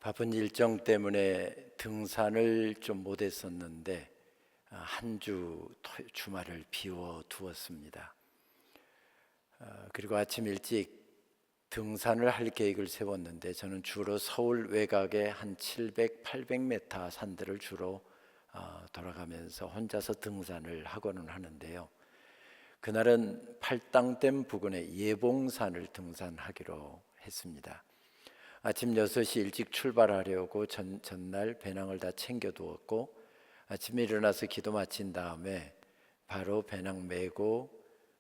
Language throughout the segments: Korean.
바쁜 일정 때문에 등산을 좀 못했었는데 한 주 주말을 비워 두었습니다. 그리고 아침 일찍 등산을 할 계획을 세웠는데 저는 주로 서울 외곽의 한 700, 800m 산들을 주로 돌아가면서 혼자서 등산을 하고는 하는데요. 그날은 팔당댐 부근의 예봉산을 등산하기로 했습니다. 아침 6시 일찍 출발하려고 전날 배낭을 다 챙겨두었고, 아침에 일어나서 기도 마친 다음에 바로 배낭 메고,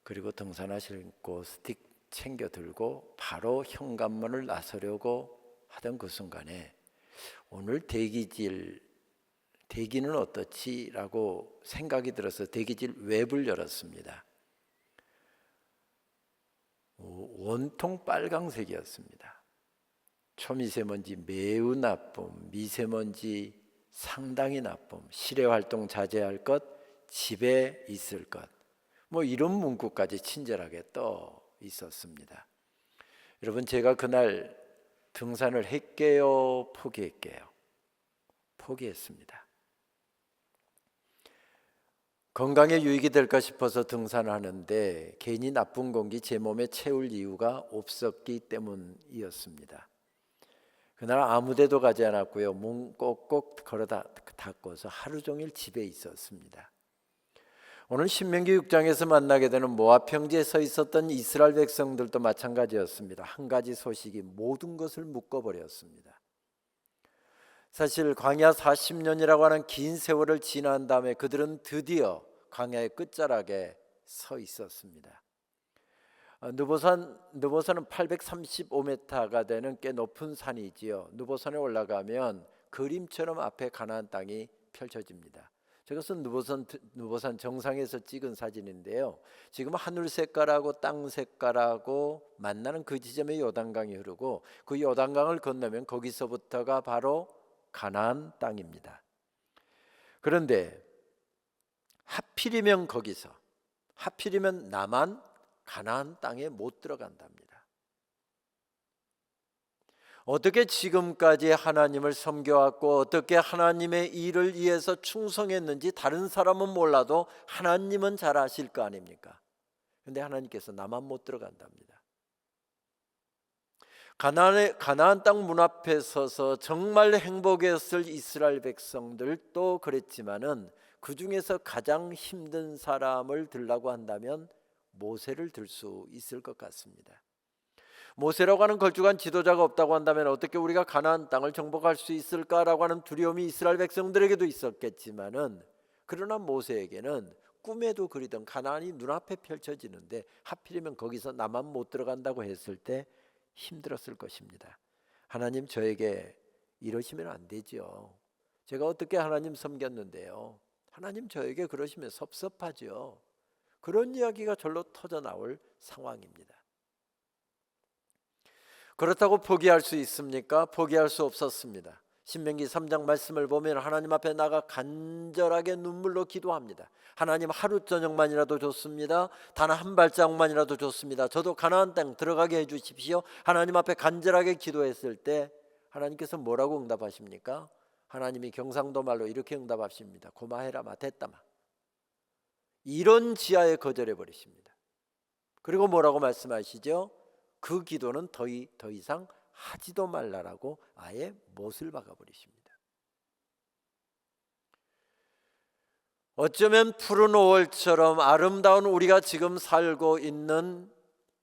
그리고 등산화 신고 스틱 챙겨 들고 바로 현관문을 나서려고 하던 그 순간에 오늘 대기는 어떻지? 라고 생각이 들어서 대기질 웹을 열었습니다. 원통 빨강색이었습니다. 초미세먼지 매우 나쁨, 미세먼지 상당히 나쁨, 실외 활동 자제할 것, 집에 있을 것, 이런 문구까지 친절하게 떠 있었습니다. 여러분, 제가 그날 등산을 했게요, 포기했게요? 포기했습니다. 건강에 유익이 될까 싶어서 등산하는데 괜히 나쁜 공기 제 몸에 채울 이유가 없었기 때문이었습니다. 그날 아무 데도 가지 않았고요. 문 꼭꼭 걸어 닫고서 하루 종일 집에 있었습니다. 오늘 신명기 6장에서 만나게 되는 모압 평지에 서 있었던 이스라엘 백성들도 마찬가지였습니다. 한 가지 소식이 모든 것을 묶어버렸습니다. 사실 광야 40년이라고 하는 긴 세월을 지난 다음에 그들은 드디어 광야의 끝자락에 서 있었습니다. 느보산은 835m가 되는 꽤 높은 산이지요. 느보산에 올라가면 그림처럼 앞에 가나안 땅이 펼쳐집니다. 저것은 느보산 정상에서 찍은 사진인데요. 지금 하늘 색깔하고 땅 색깔하고 만나는 그 지점에 요단강이 흐르고 그 요단강을 건너면 거기서부터가 바로 가나안 땅입니다. 그런데 하필이면 나만 가나안 땅에 못 들어간답니다. 어떻게 지금까지 하나님을 섬겨왔고 어떻게 하나님의 일을 위해서 충성했는지 다른 사람은 몰라도 하나님은 잘 아실 거 아닙니까? 그런데 하나님께서 나만 못 들어간답니다. 가나안 땅 문 앞에 서서 정말 행복했을 이스라엘 백성들도 그랬지만은 그 중에서 가장 힘든 사람을 들라고 한다면 모세를 들 수 있을 것 같습니다. 모세라고 하는 걸쭉한 지도자가 없다고 한다면 어떻게 우리가 가나안 땅을 정복할 수 있을까라고 하는 두려움이 이스라엘 백성들에게도 있었겠지만은 그러나 모세에게는 꿈에도 그리던 가나안이 눈앞에 펼쳐지는데 하필이면 거기서 나만 못 들어간다고 했을 때 힘들었을 것입니다. 하나님, 저에게 이러시면 안 되죠. 제가 어떻게 하나님 섬겼는데요. 하나님, 저에게 그러시면 섭섭하죠. 그런 이야기가 절로 터져 나올 상황입니다. 그렇다고 포기할 수 있습니까? 포기할 수 없었습니다. 신명기 3장 말씀을 보면 하나님 앞에 나가 간절하게 눈물로 기도합니다. 하나님, 하루 저녁만이라도 좋습니다. 단 한 발자국만이라도 좋습니다. 저도 가나안 땅 들어가게 해주십시오. 하나님 앞에 간절하게 기도했을 때 하나님께서 뭐라고 응답하십니까? 하나님이 경상도 말로 이렇게 응답하십니다. 고마해라 마 됐다마. 이런 지하에 거절해 버리십니다. 그리고 뭐라고 말씀하시죠? 그 기도는 더 이상 하지도 말라라고 아예 못을 박아버리십니다. 어쩌면 푸른 5월처럼 아름다운 우리가 지금 살고 있는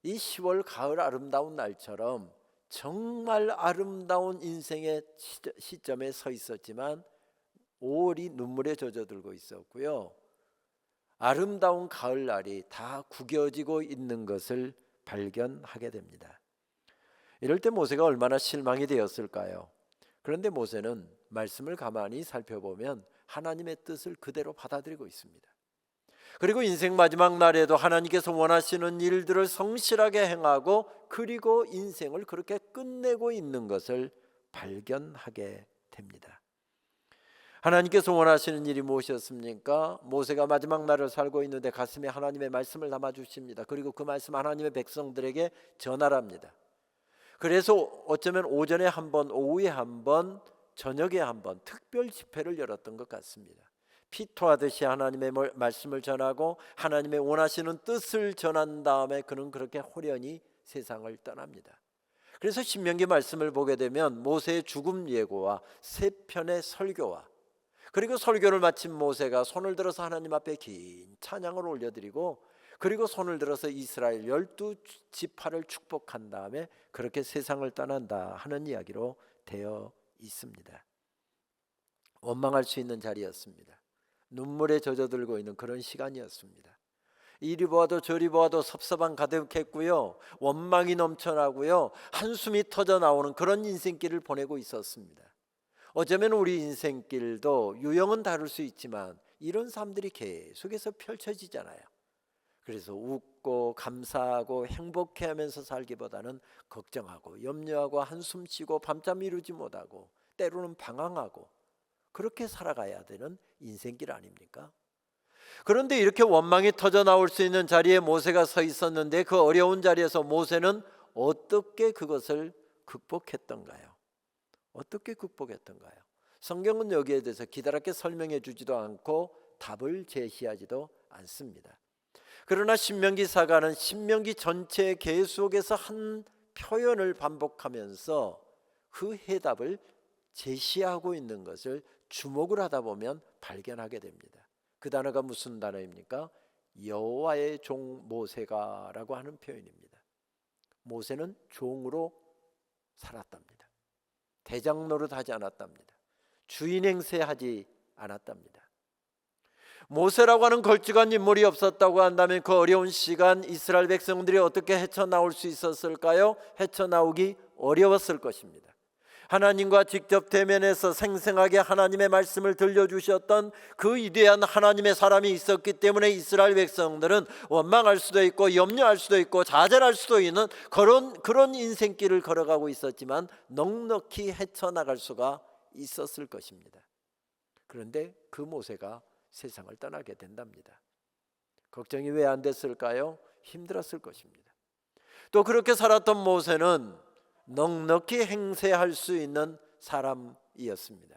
이 10월 가을 아름다운 날처럼 정말 아름다운 인생의 시점에 서 있었지만 5월이 눈물에 젖어들고 있었고요. 아름다운 가을날이 다 구겨지고 있는 것을 발견하게 됩니다. 이럴 때 모세가 얼마나 실망이 되었을까요? 그런데 모세는 말씀을 가만히 살펴보면 하나님의 뜻을 그대로 받아들이고 있습니다. 그리고 인생 마지막 날에도 하나님께서 원하시는 일들을 성실하게 행하고 그리고 인생을 그렇게 끝내고 있는 것을 발견하게 됩니다. 하나님께서 원하시는 일이 무엇이었습니까? 모세가 마지막 날을 살고 있는데 가슴에 하나님의 말씀을 담아주십니다. 그리고 그 말씀 하나님의 백성들에게 전하랍니다. 그래서 어쩌면 오전에 한 번, 오후에 한 번, 저녁에 한 번 특별 집회를 열었던 것 같습니다. 피토하듯이 하나님의 말씀을 전하고 하나님의 원하시는 뜻을 전한 다음에 그는 그렇게 호련히 세상을 떠납니다. 그래서 신명기 말씀을 보게 되면 모세의 죽음 예고와 세 편의 설교와 그리고 설교를 마친 모세가 손을 들어서 하나님 앞에 긴 찬양을 올려드리고 그리고 손을 들어서 이스라엘 12지파를 축복한 다음에 그렇게 세상을 떠난다 하는 이야기로 되어 있습니다. 원망할 수 있는 자리였습니다. 눈물에 젖어들고 있는 그런 시간이었습니다. 이리 보아도 저리 보아도 섭섭함 가득했고요, 원망이 넘쳐나고요, 한숨이 터져 나오는 그런 인생길을 보내고 있었습니다. 어쩌면 우리 인생길도 유형은 다를 수 있지만 이런 삶들이 계속해서 펼쳐지잖아요. 그래서 웃고 감사하고 행복해하면서 살기보다는 걱정하고 염려하고 한숨 쉬고 밤잠 이루지 못하고 때로는 방황하고 그렇게 살아가야 되는 인생길 아닙니까? 그런데 이렇게 원망이 터져 나올 수 있는 자리에 모세가 서 있었는데 그 어려운 자리에서 모세는 어떻게 그것을 극복했던가요? 어떻게 극복했던가요? 성경은 여기에 대해서 기다랗게 설명해 주지도 않고 답을 제시하지도 않습니다. 그러나 신명기사가는 신명기 전체의 계속해서 한 표현을 반복하면서 그 해답을 제시하고 있는 것을 주목을 하다 보면 발견하게 됩니다. 그 단어가 무슨 단어입니까? 여호와의 종 모세가라고 하는 표현입니다. 모세는 종으로 살았답니다. 대장 노릇하지 않았답니다. 주인 행세하지 않았답니다. 모세라고 하는 걸쭉한 인물이 없었다고 한다면 그 어려운 시간 이스라엘 백성들이 어떻게 헤쳐나올 수 있었을까요? 헤쳐나오기 어려웠을 것입니다. 하나님과 직접 대면해서 생생하게 하나님의 말씀을 들려주셨던 그 위대한 하나님의 사람이 있었기 때문에 이스라엘 백성들은 원망할 수도 있고 염려할 수도 있고 좌절할 수도 있는 그런 인생길을 걸어가고 있었지만 넉넉히 헤쳐나갈 수가 있었을 것입니다. 그런데 그 모세가 세상을 떠나게 된답니다. 걱정이 왜 안 됐을까요? 힘들었을 것입니다. 또 그렇게 살았던 모세는 넉넉히 행세할 수 있는 사람이었습니다.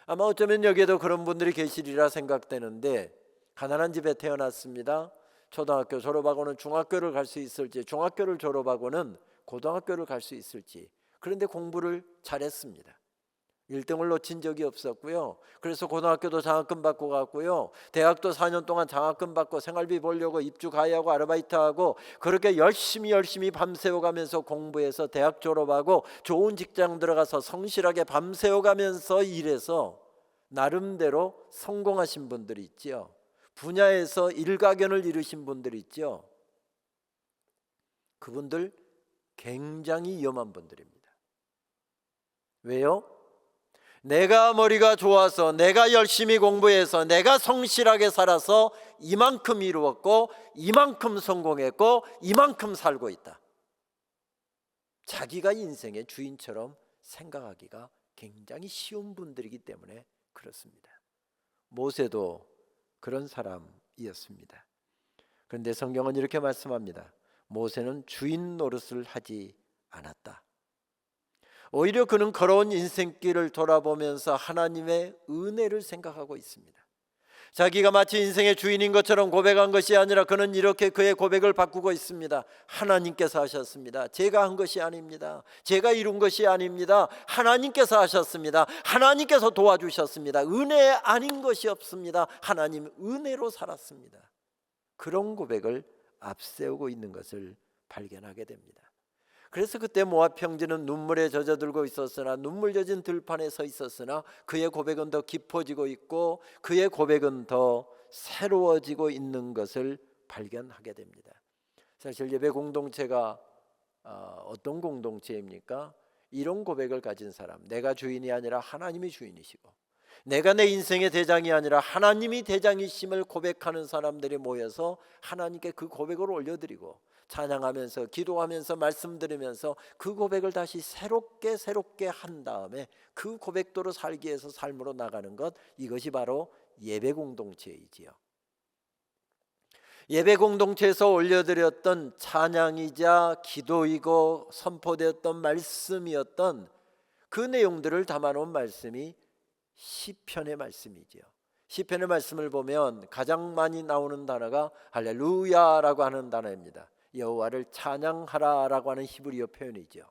아마 어쩌면 여기에도 그런 분들이 계시리라 생각되는데 가난한 집에 태어났습니다. 초등학교 졸업하고는 중학교를 갈 수 있을지, 중학교를 졸업하고는 고등학교를 갈 수 있을지, 그런데 공부를 잘했습니다. 1등을 놓친 적이 없었고요. 그래서 고등학교도 장학금 받고 갔고요. 대학도 4년 동안 장학금 받고 생활비 벌려고 입주 가야하고 아르바이트하고 그렇게 열심히 밤새워가면서 공부해서 대학 졸업하고 좋은 직장 들어가서 성실하게 밤새워가면서 일해서 나름대로 성공하신 분들이 있죠. 분야에서 일가견을 이루신 분들이 있죠. 그분들 굉장히 위험한 분들입니다. 왜요? 내가 머리가 좋아서 내가 열심히 공부해서 내가 성실하게 살아서 이만큼 이루었고 이만큼 성공했고 이만큼 살고 있다. 자기가 인생의 주인처럼 생각하기가 굉장히 쉬운 분들이기 때문에 그렇습니다. 모세도 그런 사람이었습니다. 그런데 성경은 이렇게 말씀합니다. 모세는 주인 노릇을 하지 않았다. 오히려 그는 걸어온 인생길을 돌아보면서 하나님의 은혜를 생각하고 있습니다. 자기가 마치 인생의 주인인 것처럼 고백한 것이 아니라 그는 이렇게 그의 고백을 바꾸고 있습니다. 하나님께서 하셨습니다. 제가 한 것이 아닙니다. 제가 이룬 것이 아닙니다. 하나님께서 하셨습니다. 하나님께서 도와주셨습니다. 은혜 아닌 것이 없습니다. 하나님 은혜로 살았습니다. 그런 고백을 앞세우고 있는 것을 발견하게 됩니다. 그래서 그때 모압 평지는 눈물에 젖어들고 있었으나 눈물 젖은 들판에 서 있었으나 그의 고백은 더 깊어지고 있고 그의 고백은 더 새로워지고 있는 것을 발견하게 됩니다. 사실 예배 공동체가 어떤 공동체입니까? 이런 고백을 가진 사람, 내가 주인이 아니라 하나님이 주인이시고 내가 내 인생의 대장이 아니라 하나님이 대장이심을 고백하는 사람들이 모여서 하나님께 그 고백을 올려드리고 찬양하면서 기도하면서 말씀드리면서 그 고백을 다시 새롭게 한 다음에 그 고백도로 살기 위해서 삶으로 나가는 것, 이것이 바로 예배 공동체이지요. 예배 공동체에서 올려드렸던 찬양이자 기도이고 선포되었던 말씀이었던 그 내용들을 담아놓은 말씀이 시편의 말씀이지요. 시편의 말씀을 보면 가장 많이 나오는 단어가 할렐루야라고 하는 단어입니다. 여호와를 찬양하라라고 하는 히브리어 표현이죠.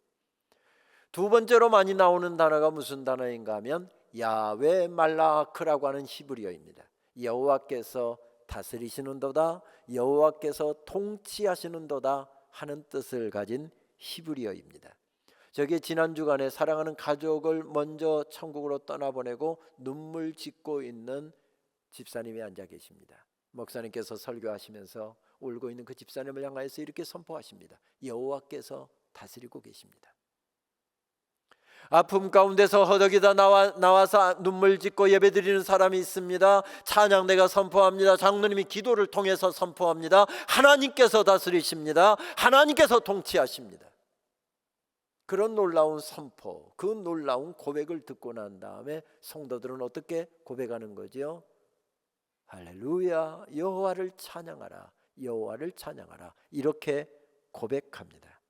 두 번째로 많이 나오는 단어가 무슨 단어인가 하면 야훼 말라크라고 하는 히브리어입니다. 여호와께서 다스리시는도다, 여호와께서 통치하시는도다 하는 뜻을 가진 히브리어입니다. 저게 지난 주간에 사랑하는 가족을 먼저 천국으로 떠나보내고 눈물 짓고 있는 집사님이 앉아 계십니다. 목사님께서 설교하시면서 울고 있는 그 집사님을 향하여서 이렇게 선포하십니다. 여호와께서 다스리고 계십니다. 아픔 가운데서 허덕이다 나와서 눈물 짓고 예배드리는 사람이 있습니다. 찬양 내가 선포합니다. 장로님이 기도를 통해서 선포합니다. 하나님께서 다스리십니다. 하나님께서 통치하십니다. 그런 놀라운 선포, 그 놀라운 고백을 듣고 난 다음에 성도들은 어떻게 고백하는 거죠? 할렐루야, 여호와를 찬양하라, 여호와를 찬양하라, 이렇게 고백합니다.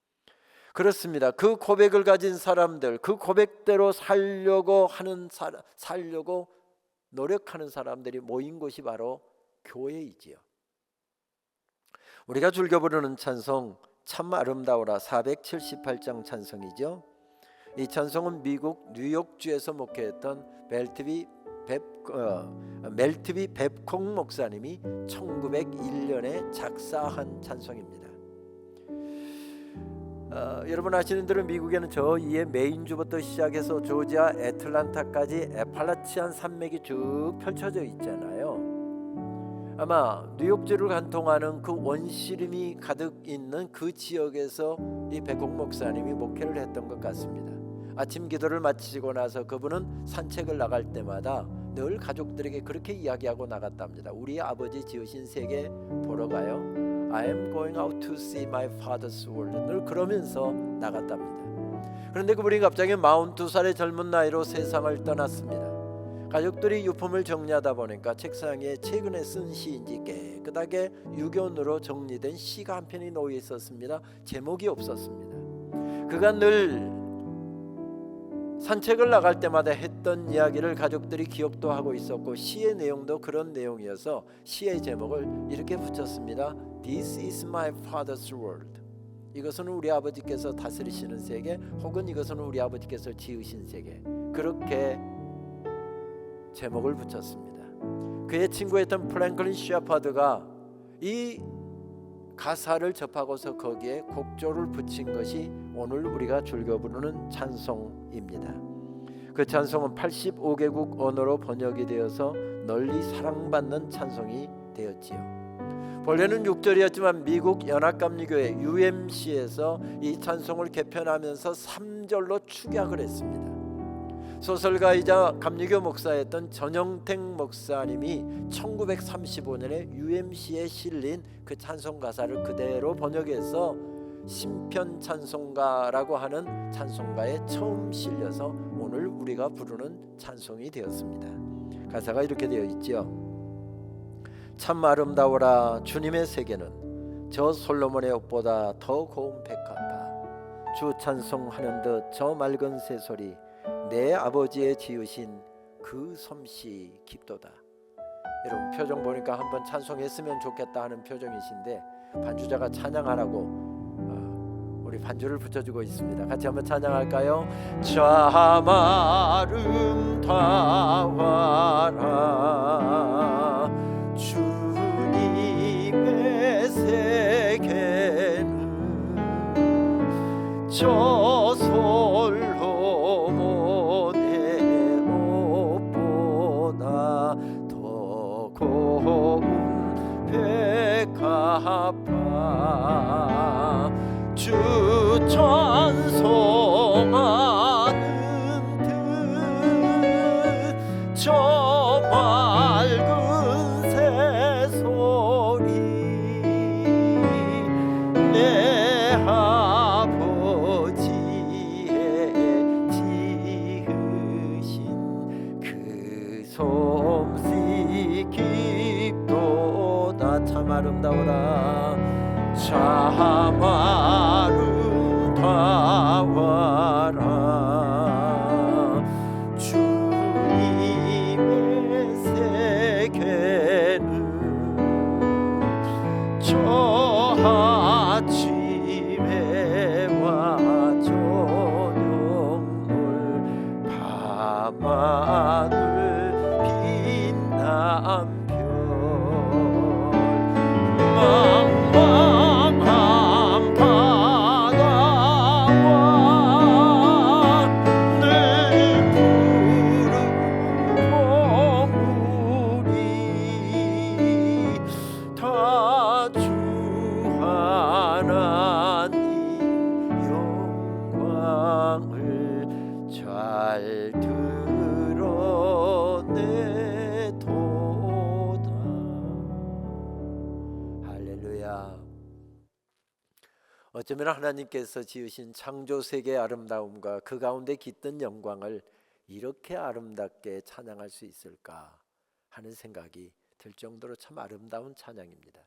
그렇습니다. 그 고백을 가진 사람들, 그 고백대로 살려고 노력하는 사람들이 모인 곳이 바로 교회이지요. 우리가 즐겨 부르는 찬송 참 아름다워라 478장 찬송이죠. 이 찬송은 미국 뉴욕주에서 목회했던 멜트비 뱁콩 목사님이 1901년에 작사한 찬송입니다. 여러분 아시는 대로 미국에는 저 위에 메인주부터 시작해서 조지아 애틀란타까지 애팔라치안 산맥이 쭉 펼쳐져 있잖아요. 아마 뉴욕주를 관통하는 그 원시림이 가득 있는 그 지역에서 이 뱁콩 목사님이 목회를 했던 것 같습니다. 아침 기도를 마치고 나서 그분은 산책을 나갈 때마다 늘 가족들에게 그렇게 이야기하고 나갔답니다. 우리 아버지 지으신 세계 보러 가요. I am going out to see my father's world. 늘 그러면서 나갔답니다. 그런데 그분이 갑자기 42살의 젊은 나이로 세상을 떠났습니다. 가족들이 유품을 정리하다 보니까 책상 위에 최근에 쓴 시인지 깨끗하게 유견으로 정리된 시가 한 편이 놓여 있었습니다. 제목이 없었습니다. 그가 늘 산책을 나갈 때마다 했던 이야기를 가족들이 기억도 하고 있었고 시의 내용도 그런 내용이어서 시의 제목을 이렇게 붙였습니다. This is my father's world. 이것은 우리 아버지께서 다스리시는 세계, 혹은 이것은 우리 아버지께서 지으신 세계, 그렇게 제목을 붙였습니다. 그의 친구였던 프랭클린 셰퍼드가 이 가사를 접하고서 거기에 곡조를 붙인 것이 오늘 우리가 즐겨 부르는 찬송입니다. 그 찬송은 85개국 언어로 번역이 되어서 널리 사랑받는 찬송이 되었지요. 본래는 6절이었지만 미국 연합감리교회 UMC에서 이 찬송을 개편하면서 3절로 축약을 했습니다. 소설가이자 감리교 목사였던 전영택 목사님이 1935년에 UMC에 실린 그 찬송 가사를 그대로 번역해서 신편 찬송가라고 하는 찬송가에 처음 실려서 오늘 우리가 부르는 찬송이 되었습니다. 가사가 이렇게 되어 있죠. 참 아름다워라 주님의 세계는 저 솔로몬의 옷보다 더 고운 백합화, 주 찬송하는 듯 저 맑은 새소리, 내 아버지의 지으신 그 솜씨 깊도다. 여러분 표정 보니까 한번 찬송했으면 좋겠다 하는 표정이신데 반주자가 찬양하라고 우리 반주를 붙여주고 있습니다. 같이 한번 찬양할까요? 참 아름다워라 주님의 세계는 저 솔로몬의 옷보다 더 고운 백합화, 주 찬송하는 듯 저 맑은 새소리, 내 아버지의 지으신 그 솜씨 깊도다. 참 참 아름다워라 참 아름다워라 주님의 세계는 저 아침에 와 저녁물 밤하늘 빛난 별 망망한 바다와 늘 푸른 봉우리 다 주 하나님 영광을 잘 드러내도다. 할렐루야. 어쩌면 하나님께서 지으신 창조 세계의 아름다움과 그 가운데 깃든 영광을 이렇게 아름답게 찬양할 수 있을까 하는 생각이 들 정도로 참 아름다운 찬양입니다.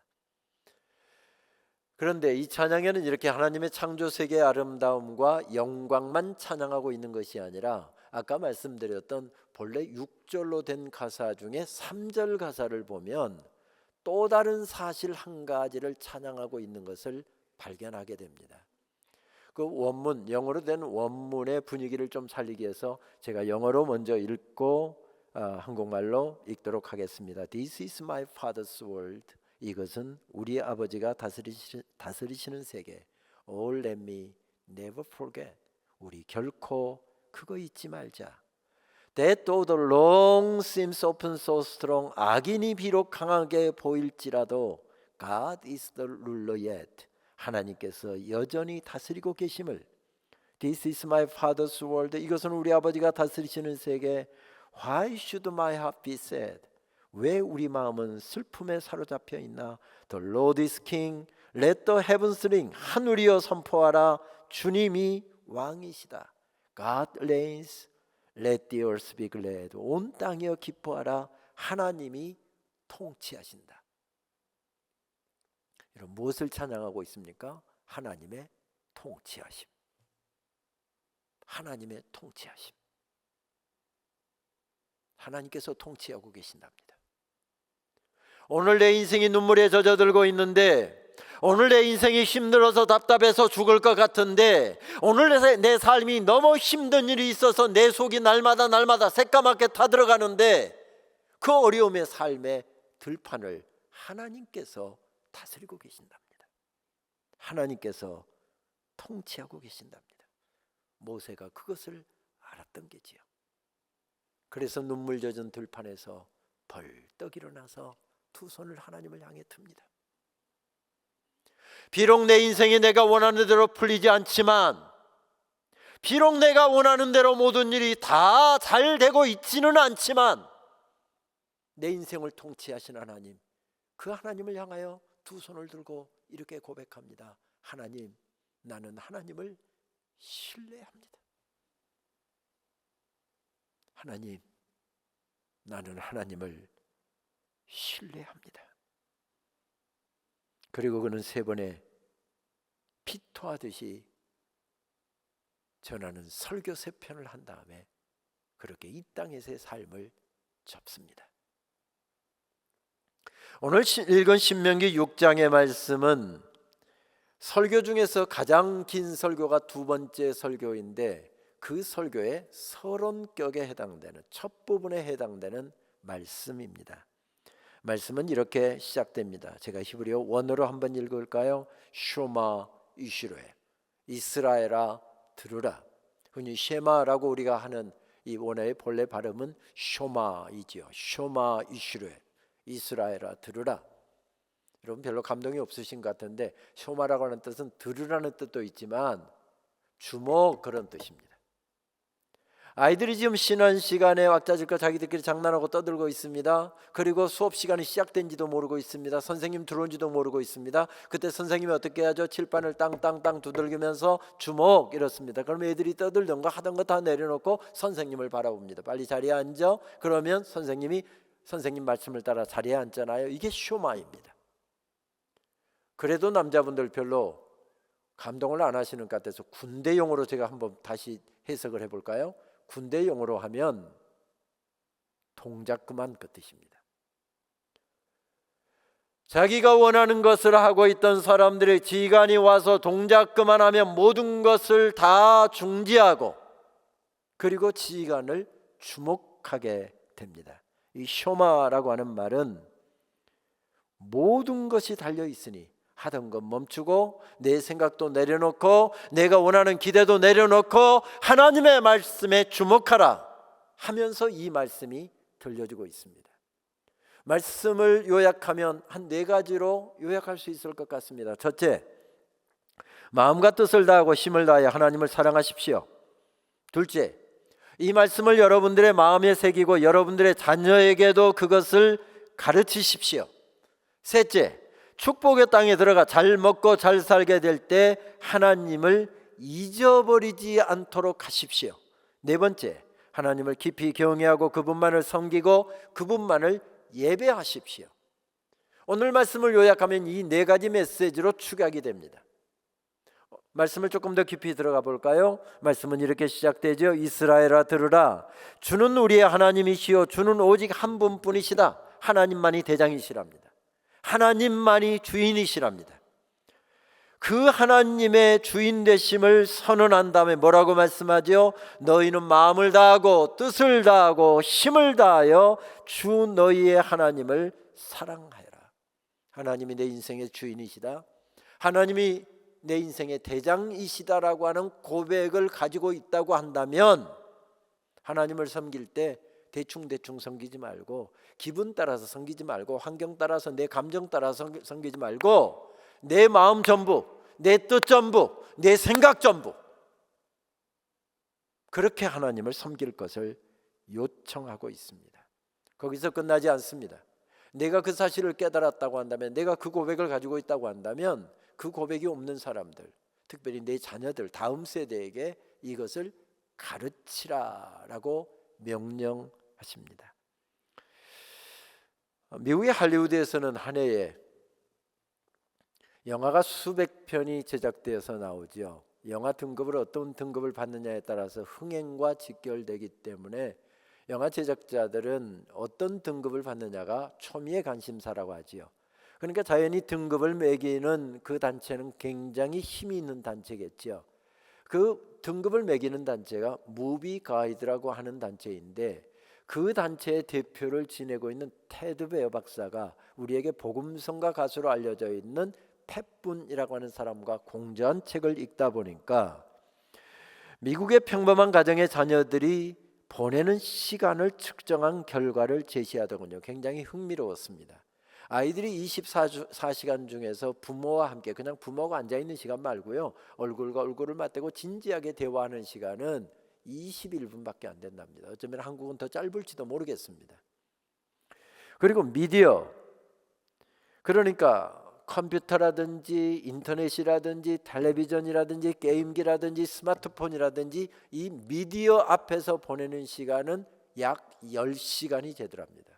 그런데 이 찬양에는 이렇게 하나님의 창조 세계의 아름다움과 영광만 찬양하고 있는 것이 아니라 아까 말씀드렸던 본래 6절로 된 가사 중에 3절 가사를 보면 또 다른 사실 한 가지를 찬양하고 있는 것을 발견하게 됩니다. 그 원문, 영어로 된 원문의 분위기를 좀 살리기 위해서 제가 영어로 먼저 읽고 한국말로 읽도록 하겠습니다. This is my father's world. 이것은 우리 아버지가 다스리시는 세계. All let me never forget. 우리 결코 그거 잊지 말자. That though the long seems often so strong. 악인이 비록 강하게 보일지라도 God is the ruler yet. 하나님께서 여전히 다스리고 계심을. This is my father's world. 이것은 우리 아버지가 다스리시는 세계. Why should my heart be sad? 왜 우리 마음은 슬픔에 사로잡혀 있나? The Lord is king. Let the heavens ring. 하늘이여 선포하라. 주님이 왕이시다. God reigns. Let the earth be glad. 온 땅이여 기뻐하라. 하나님이 통치하신다. 여러분 무엇을 찬양하고 있습니까? 하나님의 통치하심. 하나님의 통치하심. 하나님께서 통치하고 계신답니다. 오늘 내 인생이 눈물에 젖어들고 있는데, 오늘 내 인생이 힘들어서 답답해서 죽을 것 같은데, 오늘 내 삶이 너무 힘든 일이 있어서 내 속이 날마다 새까맣게 타들어가는데, 그 어려움의 삶의 들판을 하나님께서 다스리고 계신답니다. 하나님께서 통치하고 계신답니다. 모세가 그것을 알았던 게지요. 그래서 눈물 젖은 들판에서 벌떡 일어나서 두 손을 하나님을 향해 듭니다. 비록 내 인생이 내가 원하는 대로 풀리지 않지만, 비록 내가 원하는 대로 모든 일이 다 잘 되고 있지는 않지만, 내 인생을 통치하신 하나님, 그 하나님을 향하여 두 손을 들고 이렇게 고백합니다. 하나님, 나는 하나님을 신뢰합니다. 하나님, 나는 하나님을 신뢰합니다. 그리고 그는 세 번의 피토하듯이 전하는 설교 세 편을 한 다음에 그렇게 이 땅에서의 삶을 접습니다. 오늘 읽은 신명기 6장의 말씀은 설교 중에서 가장 긴 설교가 두 번째 설교인데, 그 설교의 서론격에 해당되는 첫 부분에 해당되는 말씀입니다. 말씀은 이렇게 시작됩니다. 제가 히브리어 원어로 한번 읽을까요? 쇼마 이시로에, 이스라엘아 들으라. 흔히 쉐마라고 우리가 하는 이 원어의 본래 발음은 쇼마이지요. 쇼마 이시로에, 이스라엘아 들으라. 여러분 별로 감동이 없으신 것 같은데, 쇼마라고 하는 뜻은 들으라는 뜻도 있지만 주목 그런 뜻입니다. 아이들이 지금 쉬는 시간에 왁자질까 자기들끼리 장난하고 떠들고 있습니다. 그리고 수업 시간이 시작된지도 모르고 있습니다. 선생님 들어온지도 모르고 있습니다. 그때 선생님이 어떻게 하죠? 칠판을 땅땅땅 두들기면서 주목 이렇습니다. 그러면 애들이 떠들던 거 하던 거 다 내려놓고 선생님을 바라봅니다. 빨리 자리에 앉아. 그러면 선생님이 선생님 말씀을 따라 자리에 앉잖아요. 이게 쇼마입니다. 그래도 남자분들 별로 감동을 안 하시는 것 같아서 군대 용어로 제가 한번 다시 해석을 해볼까요? 군대 용어로 하면 동작 그만 그 뜻입니다. 자기가 원하는 것을 하고 있던 사람들의 지간이 와서 동작 그만하면 모든 것을 다 중지하고 그리고 지간을 주목하게 됩니다. 이 쇼마라고 하는 말은 모든 것이 달려 있으니 하던 것 멈추고 내 생각도 내려놓고 내가 원하는 기대도 내려놓고 하나님의 말씀에 주목하라 하면서 이 말씀이 들려주고 있습니다. 말씀을 요약하면 한 4가지로 요약할 수 있을 것 같습니다. 첫째, 마음과 뜻을 다하고 힘을 다하여 하나님을 사랑하십시오. 둘째, 이 말씀을 여러분들의 마음에 새기고 여러분들의 자녀에게도 그것을 가르치십시오. 셋째, 축복의 땅에 들어가 잘 먹고 잘 살게 될 때 하나님을 잊어버리지 않도록 하십시오. 네 번째, 하나님을 깊이 경외하고 그분만을 섬기고 그분만을 예배하십시오. 오늘 말씀을 요약하면 이 4가지 메시지로 축약이 됩니다. 말씀을 조금 더 깊이 들어가 볼까요? 말씀은 이렇게 시작되죠. 이스라엘아 들으라, 주는 우리의 하나님이시요 주는 오직 한 분뿐이시다. 하나님만이 대장이시랍니다. 하나님만이 주인이시랍니다. 그 하나님의 주인 되심을 선언한 다음에 뭐라고 말씀하죠? 너희는 마음을 다하고 뜻을 다하고 힘을 다하여 주 너희의 하나님을 사랑하여라. 하나님이 내 인생의 주인이시다, 하나님이 내 인생의 대장이시다라고 하는 고백을 가지고 있다고 한다면 하나님을 섬길 때 대충 섬기지 말고 기분 따라서 섬기지 말고 환경 따라서 내 감정 따라서 섬기지 말고 내 마음 전부, 내 뜻 전부, 내 생각 전부 그렇게 하나님을 섬길 것을 요청하고 있습니다. 거기서 끝나지 않습니다. 내가 그 사실을 깨달았다고 한다면, 내가 그 고백을 가지고 있다고 한다면 그 고백이 없는 사람들, 특별히 내 자녀들, 다음 세대에게 이것을 가르치라라고 명령하십니다. 미국의 할리우드에서는 한 해에 영화가 수백 편이 제작되어서 나오죠. 영화 등급을 어떤 등급을 받느냐에 따라서 흥행과 직결되기 때문에 영화 제작자들은 어떤 등급을 받느냐가 초미의 관심사라고 하지요. 그러니까 자연히 등급을 매기는 그 단체는 굉장히 힘이 있는 단체겠죠. 그 등급을 매기는 단체가 무비 가이드라고 하는 단체인데 그 단체의 대표를 지내고 있는 테드 베어 박사가 우리에게 복음성가 가수로 알려져 있는 팻분이라고 하는 사람과 공저한 책을 읽다 보니까 미국의 평범한 가정의 자녀들이 보내는 시간을 측정한 결과를 제시하더군요. 굉장히 흥미로웠습니다. 아이들이 24시간 중에서 부모와 함께, 그냥 부모가 앉아있는 시간 말고요, 얼굴과 얼굴을 맞대고 진지하게 대화하는 시간은 21분밖에 안 된답니다. 어쩌면 한국은 더 짧을지도 모르겠습니다. 그리고 미디어, 그러니까 컴퓨터라든지 인터넷이라든지 텔레비전이라든지 게임기라든지 스마트폰이라든지 이 미디어 앞에서 보내는 시간은 약 10시간이 되더랍니다.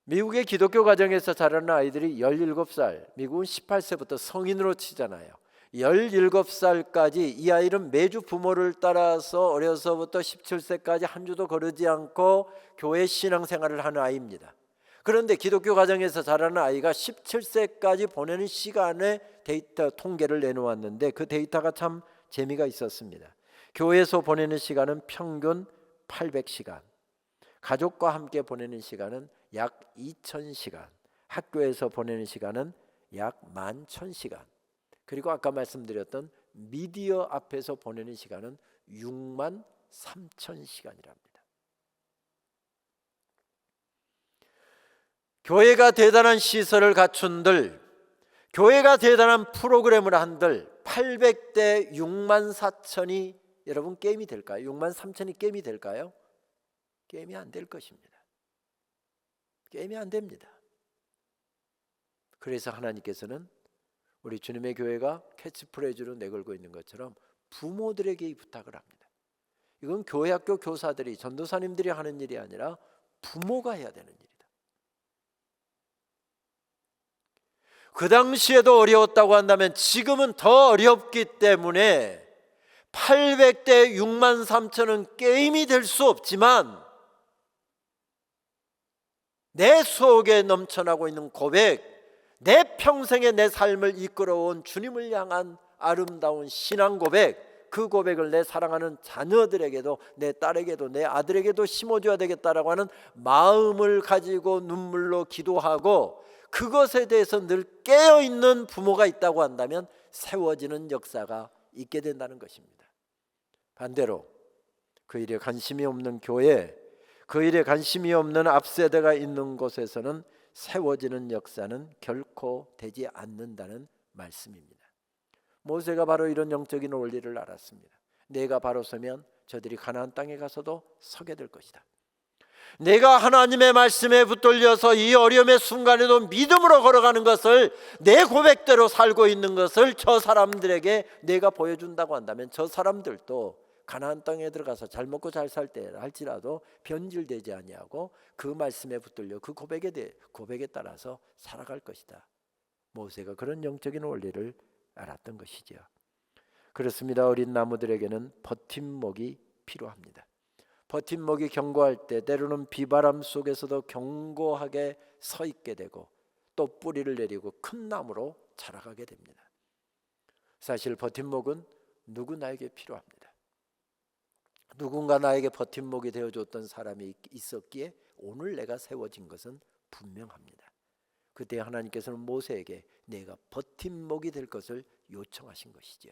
미국의 기독교 가정에서 자라는 아이들이 17살, 미국은 18세부터 성인으로 치잖아요. 17살까지 이 아이는 매주 부모를 따라서 어려서부터 17세까지 한 주도 거르지 않고 교회 신앙생활을 하는 아이입니다. 그런데 기독교 가정에서 자라는 아이가 17세까지 보내는 시간의 데이터 통계를 내놓았는데 그 데이터가 참 재미가 있었습니다. 교회에서 보내는 시간은 평균 800시간, 가족과 함께 보내는 시간은 약 2000시간, 학교에서 보내는 시간은 약 11,000시간, 그리고 아까 말씀드렸던 미디어 앞에서 보내는 시간은 63,000시간이랍니다. 교회가 대단한 시설을 갖춘들, 교회가 대단한 프로그램을 한들 800대 64,000이 여러분 게임이 될까요? 63,000이 게임이 될까요? 게임이 안 될 것입니다. 게임이 안 됩니다. 그래서 하나님께서는 우리 주님의 교회가 캐치프레이즈로 내걸고 있는 것처럼 부모들에게 이 부탁을 합니다. 이건 교회 학교 교사들이, 전도사님들이 하는 일이 아니라 부모가 해야 되는 일이다. 그 당시에도 어려웠다고 한다면 지금은 더 어렵기 때문에 800대 6만 3천은 게임이 될 수 없지만 내 속에 넘쳐나고 있는 고백, 내 평생에 내 삶을 이끌어온 주님을 향한 아름다운 신앙 고백, 그 고백을 내 사랑하는 자녀들에게도, 내 딸에게도, 내 아들에게도 심어줘야 되겠다라고 하는 마음을 가지고 눈물로 기도하고 그것에 대해서 늘 깨어있는 부모가 있다고 한다면 세워지는 역사가 있게 된다는 것입니다. 반대로 그 일에 관심이 없는 교회, 그 일에 관심이 없는 앞세대가 있는 곳에서는 세워지는 역사는 결코 되지 않는다는 말씀입니다. 모세가 바로 이런 영적인 원리를 알았습니다. 내가 바로 서면 저들이 가나안 땅에 가서도 서게 될 것이다. 내가 하나님의 말씀에 붙들려서 이 어려움의 순간에도 믿음으로 걸어가는 것을, 내 고백대로 살고 있는 것을 저 사람들에게 내가 보여준다고 한다면 저 사람들도 가나안 땅에 들어가서 잘 먹고 잘 살 때 할지라도 변질되지 아니하고 그 말씀에 붙들려 그 고백에 따라서 살아갈 것이다. 모세가 그런 영적인 원리를 알았던 것이죠. 그렇습니다. 어린 나무들에게는 버팀목이 필요합니다. 버팀목이 견고할 때 때로는 비바람 속에서도 견고하게 서 있게 되고 또 뿌리를 내리고 큰 나무로 자라가게 됩니다. 사실 버팀목은 누구나에게 필요합니다. 누군가 나에게 버팀목이 되어줬던 사람이 있었기에 오늘 내가 세워진 것은 분명합니다. 그때 하나님께서는 모세에게 내가 버팀목이 될 것을 요청하신 것이죠.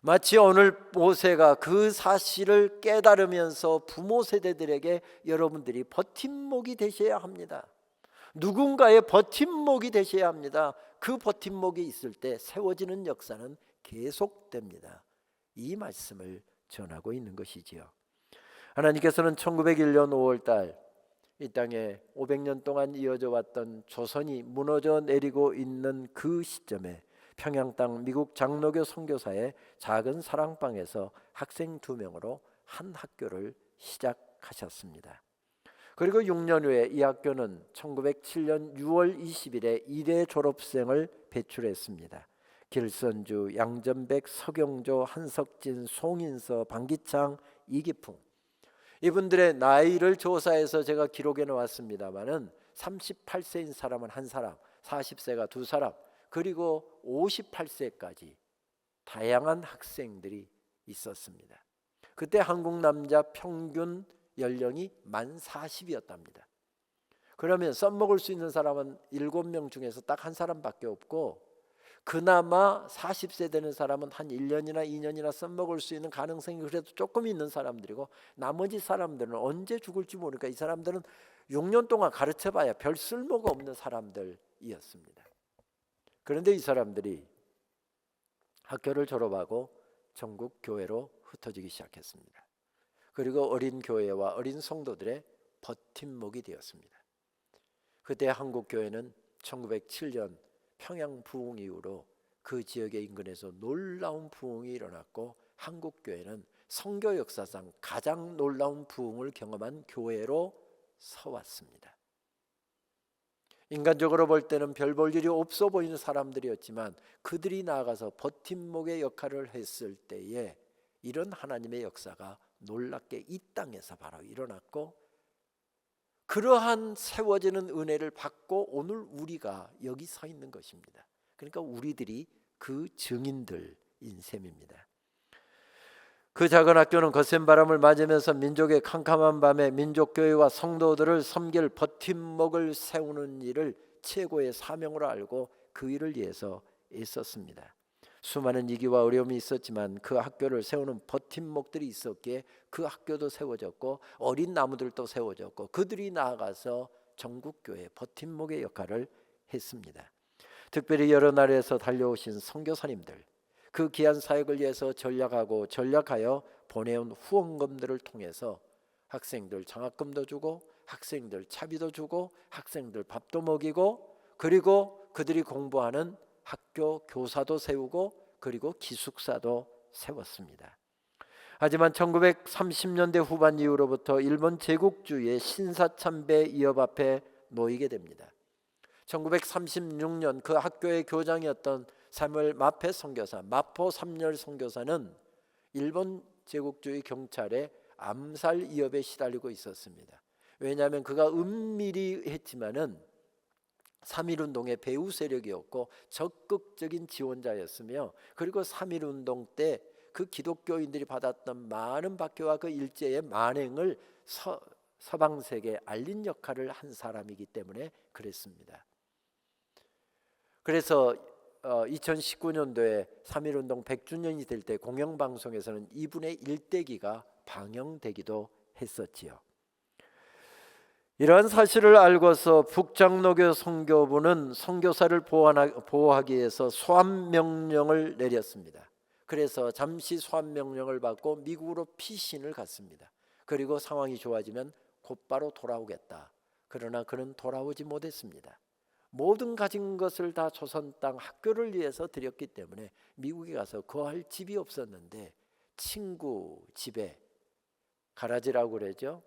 마치 오늘 모세가 그 사실을 깨달으면서 부모 세대들에게 여러분들이 버팀목이 되셔야 합니다. 누군가의 버팀목이 되셔야 합니다. 그 버팀목이 있을 때 세워지는 역사는 계속됩니다. 이 말씀을 전하고 있는 것이지요. 하나님께서는 1901년 5월달 이 땅에 500년 동안 이어져 왔던 조선이 무너져 내리고 있는 그 시점에 평양 땅 미국 장로교 선교사의 작은 사랑방에서 학생 2명으로 한 학교를 시작하셨습니다. 그리고 6년 후에 이 학교는 1907년 6월 20일에 1회 졸업생을 배출했습니다. 길선주, 양전백, 서경조, 한석진, 송인서, 방기창, 이기풍, 이분들의 나이를 조사해서 제가 기록해 놓았습니다마는 38세인 사람은 한 사람, 40세가 두 사람, 그리고 58세까지 다양한 학생들이 있었습니다. 그때 한국 남자 평균 연령이 만 40이었답니다. 그러면 썸먹을 수 있는 사람은 7명 중에서 딱 한 사람밖에 없고, 그나마 40세 되는 사람은 한 1년이나 2년이나 썸먹을 수 있는 가능성이 그래도 조금 있는 사람들이고, 나머지 사람들은 언제 죽을지 모르니까 이 사람들은 6년 동안 가르쳐봐야 별 쓸모가 없는 사람들이었습니다. 그런데 이 사람들이 학교를 졸업하고 전국 교회로 흩어지기 시작했습니다. 그리고 어린 교회와 어린 성도들의 버팀목이 되었습니다. 그때 한국 교회는 1907년 평양 부흥 이후로 그 지역의 인근에서 놀라운 부흥이 일어났고, 한국 교회는 선교 역사상 가장 놀라운 부흥을 경험한 교회로 서왔습니다. 인간적으로 볼 때는 별 볼 일이 없어 보이는 사람들이었지만 그들이 나아가서 버팀목의 역할을 했을 때에 이런 하나님의 역사가 놀랍게 이 땅에서 바로 일어났고, 그러한 세워지는 은혜를 받고 오늘 우리가 여기 서 있는 것입니다. 그러니까 우리들이 그 증인들인 셈입니다. 그 작은 학교는 거센 바람을 맞으면서 민족의 캄캄한 밤에 민족교회와 성도들을 섬길 버팀목을 세우는 일을 최고의 사명으로 알고 그 일을 위해서 애썼습니다. 수많은 위기와 어려움이 있었지만 그 학교를 세우는 버팀목들이 있었기에 그 학교도 세워졌고 어린 나무들도 세워졌고 그들이 나아가서 전국교회 버팀목의 역할을 했습니다. 특별히 여러 나라에서 달려오신 선교사님들, 그 귀한 사역을 위해서 전략하여 보내온 후원금들을 통해서 학생들 장학금도 주고 학생들 차비도 주고 학생들 밥도 먹이고, 그리고 그들이 공부하는 학교 교사도 세우고 그리고 기숙사도 세웠습니다. 하지만 1930년대 후반 이후로부터 일본 제국주의의 신사참배 위협 앞에 놓이게 됩니다. 1936년 그 학교의 교장이었던 사무엘 마페 선교사, 마포 3열 선교사는 일본 제국주의 경찰의 암살 위협에 시달리고 있었습니다. 왜냐하면 그가 은밀히 했지만은 3.1운동의 배후 세력이었고 적극적인 지원자였으며, 그리고 3.1운동 때 그 기독교인들이 받았던 많은 박해와 그 일제의 만행을 서방 세계에 알린 역할을 한 사람이기 때문에 그랬습니다. 그래서 2019년도에 3.1운동 100주년이 될 때 공영방송에서는 이분의 일대기가 방영되기도 했었지요. 이러한 사실을 알고서 북장로교 선교부는 선교사를 보호하기 위해서 소환명령을 내렸습니다. 그래서 잠시 소환명령을 받고 미국으로 피신을 갔습니다. 그리고 상황이 좋아지면 곧바로 돌아오겠다. 그러나 그는 돌아오지 못했습니다. 모든 가진 것을 다 조선 땅 학교를 위해서 드렸기 때문에 미국에 가서 거할 집이 없었는데 친구 집에, 가라지라고 그러죠,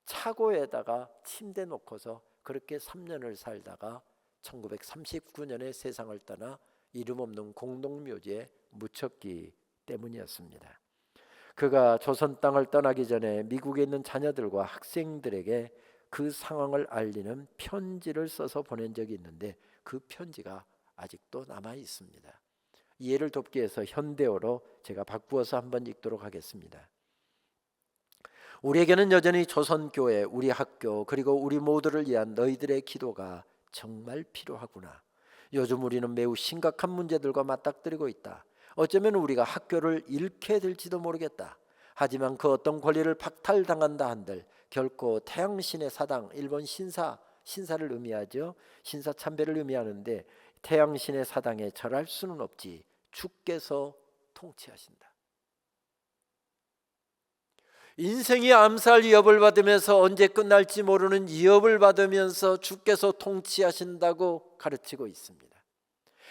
차고에다가 침대 놓고서 그렇게 3년을 살다가 1939년에 세상을 떠나 이름 없는 공동묘지에 묻혔기 때문이었습니다. 그가 조선 땅을 떠나기 전에 미국에 있는 자녀들과 학생들에게 그 상황을 알리는 편지를 써서 보낸 적이 있는데 그 편지가 아직도 남아 있습니다. 이해를 돕기 위해서 현대어로 제가 바꾸어서 한번 읽도록 하겠습니다. 우리에게는 여전히 조선교회, 우리 학교, 그리고 우리 모두를 위한 너희들의 기도가 정말 필요하구나. 요즘 우리는 매우 심각한 문제들과 맞닥뜨리고 있다. 어쩌면 우리가 학교를 잃게 될지도 모르겠다. 하지만 그 어떤 권리를 박탈당한다 한들 결코 태양신의 사당, 일본 신사를 의미하죠. 신사 참배를 의미하는데 태양신의 사당에 절할 수는 없지. 주께서 통치하신다. 인생이 암살 위협을 받으면서 언제 끝날지 모르는 위협을 받으면서 주께서 통치하신다고 가르치고 있습니다.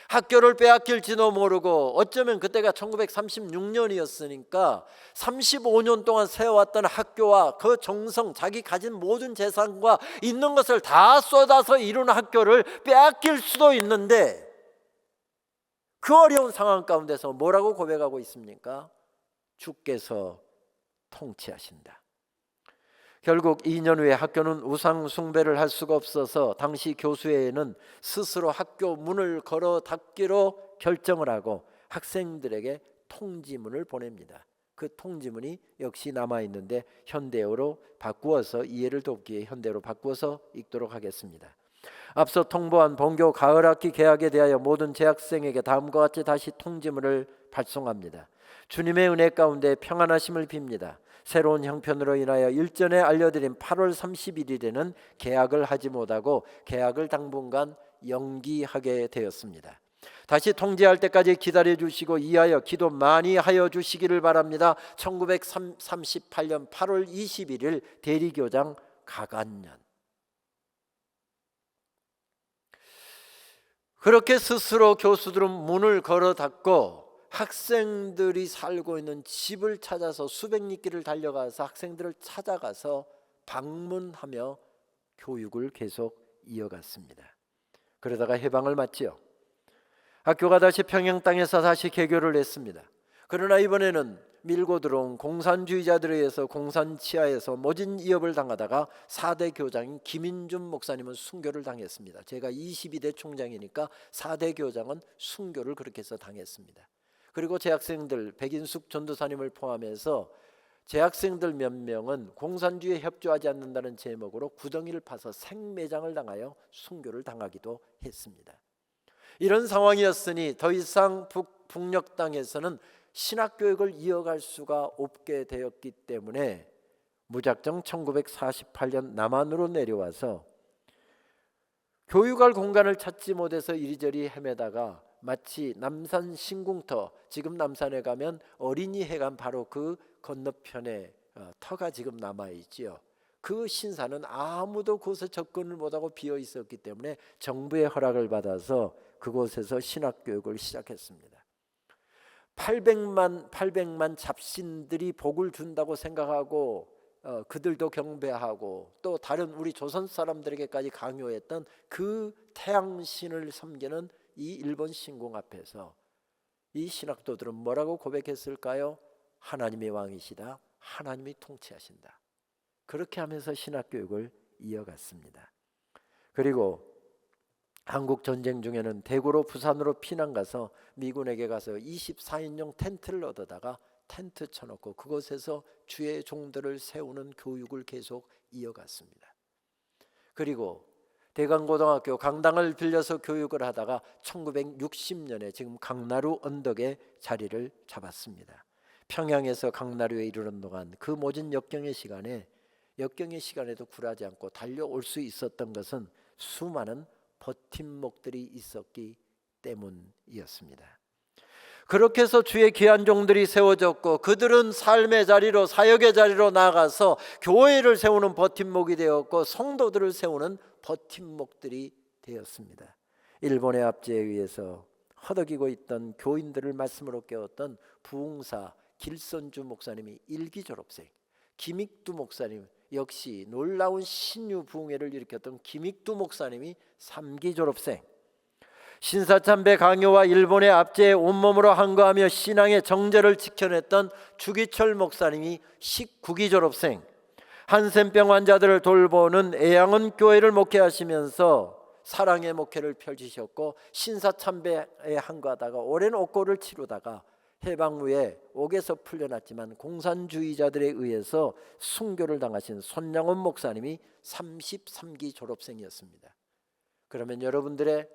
학교를 빼앗길지도 모르고, 어쩌면 그때가 1936년이었으니까 35년 동안 세워왔던 학교와 그 정성, 자기 가진 모든 재산과 있는 것을 다 쏟아서 이룬 학교를 빼앗길 수도 있는데, 그 어려운 상황 가운데서 뭐라고 고백하고 있습니까? 주께서 통치하신다. 결국 2년 후에 학교는 우상 숭배를 할 수가 없어서 당시 교수회에는 스스로 학교 문을 걸어 닫기로 결정을 하고 학생들에게 통지문을 보냅니다. 그 통지문이 역시 남아있는데 현대어로 바꾸어서 이해를 돕기 위해 현대어로 바꾸어서 읽도록 하겠습니다. 앞서 통보한 본교 가을학기 개학에 대하여 모든 재학생에게 다음과 같이 다시 통지문을 발송합니다. 주님의 은혜 가운데 평안하심을 빕니다. 새로운 형편으로 인하여 일전에 알려드린 8월 31일에는 개학을 하지 못하고 개학을 당분간 연기하게 되었습니다. 다시 통지할 때까지 기다려 주시고 이하여 기도 많이 하여 주시기를 바랍니다. 1938년 8월 21일 대리교장 가간년. 그렇게 스스로 교수들은 문을 걸어 닫고 학생들이 살고 있는 집을 찾아서 수백 리길을 달려가서 학생들을 찾아가서 방문하며 교육을 계속 이어갔습니다. 그러다가 해방을 맞지요. 학교가 다시 평양 땅에서 다시 개교를 했습니다. 그러나 이번에는 밀고 들어온 공산주의자들에 의해서 공산 치하에서 모진 위협을 당하다가 4대 교장인 김인준 목사님은 순교를 당했습니다. 제가 22대 총장이니까 4대 교장은 순교를 그렇게 해서 당했습니다. 그리고 재학생들 백인숙 전도사님을 포함해서 재학생들 몇 명은 공산주의에 협조하지 않는다는 제목으로 구덩이를 파서 생매장을 당하여 순교를 당하기도 했습니다. 이런 상황이었으니 더 이상 북녘 땅에서는 신학교육을 이어갈 수가 없게 되었기 때문에 무작정 1948년 남한으로 내려와서 교육할 공간을 찾지 못해서 이리저리 헤매다가 마치 남산 신궁터, 지금 남산에 가면 어린이 해관 바로 그 건너편에 터가 지금 남아있지요. 그 신사는 아무도 그곳에 접근을 못하고 비어 있었기 때문에 정부의 허락을 받아서 그곳에서 신학교육을 시작했습니다. 800만 잡신들이 복을 준다고 생각하고 그들도 경배하고 또 다른 우리 조선 사람들에게까지 강요했던 그 태양신을 섬기는 이 일본 신궁 앞에서 이 신학도들은 뭐라고 고백했을까요? 하나님의 왕이시다. 하나님이 통치하신다. 그렇게 하면서 신학교육을 이어갔습니다. 그리고 한국 전쟁 중에는 대구로 부산으로 피난 가서 미군에게 가서 24인용 텐트를 얻어다가 텐트 쳐놓고 그곳에서 주의 종들을 세우는 교육을 계속 이어갔습니다. 그리고 대강고등학교 강당을 빌려서 교육을 하다가 1960년에 지금 강나루 언덕에 자리를 잡았습니다. 평양에서 강나루에 이르는 동안 그 모진 역경의 시간에도 굴하지 않고 달려올 수 있었던 것은 수많은 버팀목들이 있었기 때문이었습니다. 그렇게 해서 주의 귀한 종들이 세워졌고 그들은 삶의 자리로 사역의 자리로 나아가서 교회를 세우는 버팀목이 되었고 성도들을 세우는 버팀목들이 되었습니다. 일본의 압제에 의해서 허덕이고 있던 교인들을 말씀으로 깨웠던 부흥사 길선주 목사님이 1기 졸업생, 김익두 목사님 역시 놀라운 신유 부흥회를 일으켰던 김익두 목사님이 3기 졸업생, 신사참배 강요와 일본의 압제에 온몸으로 항거하며 신앙의 정제를 지켜냈던 주기철 목사님이 19기 졸업생, 한센병 환자들을 돌보는 애양원 교회를 목회하시면서 사랑의 목회를 펼치셨고 신사참배에 항거하다가 오랜 옥고를 치르다가 해방 후에 옥에서 풀려났지만 공산주의자들에 의해서 순교를 당하신 손양원 목사님이 33기 졸업생이었습니다. 그러면 여러분들의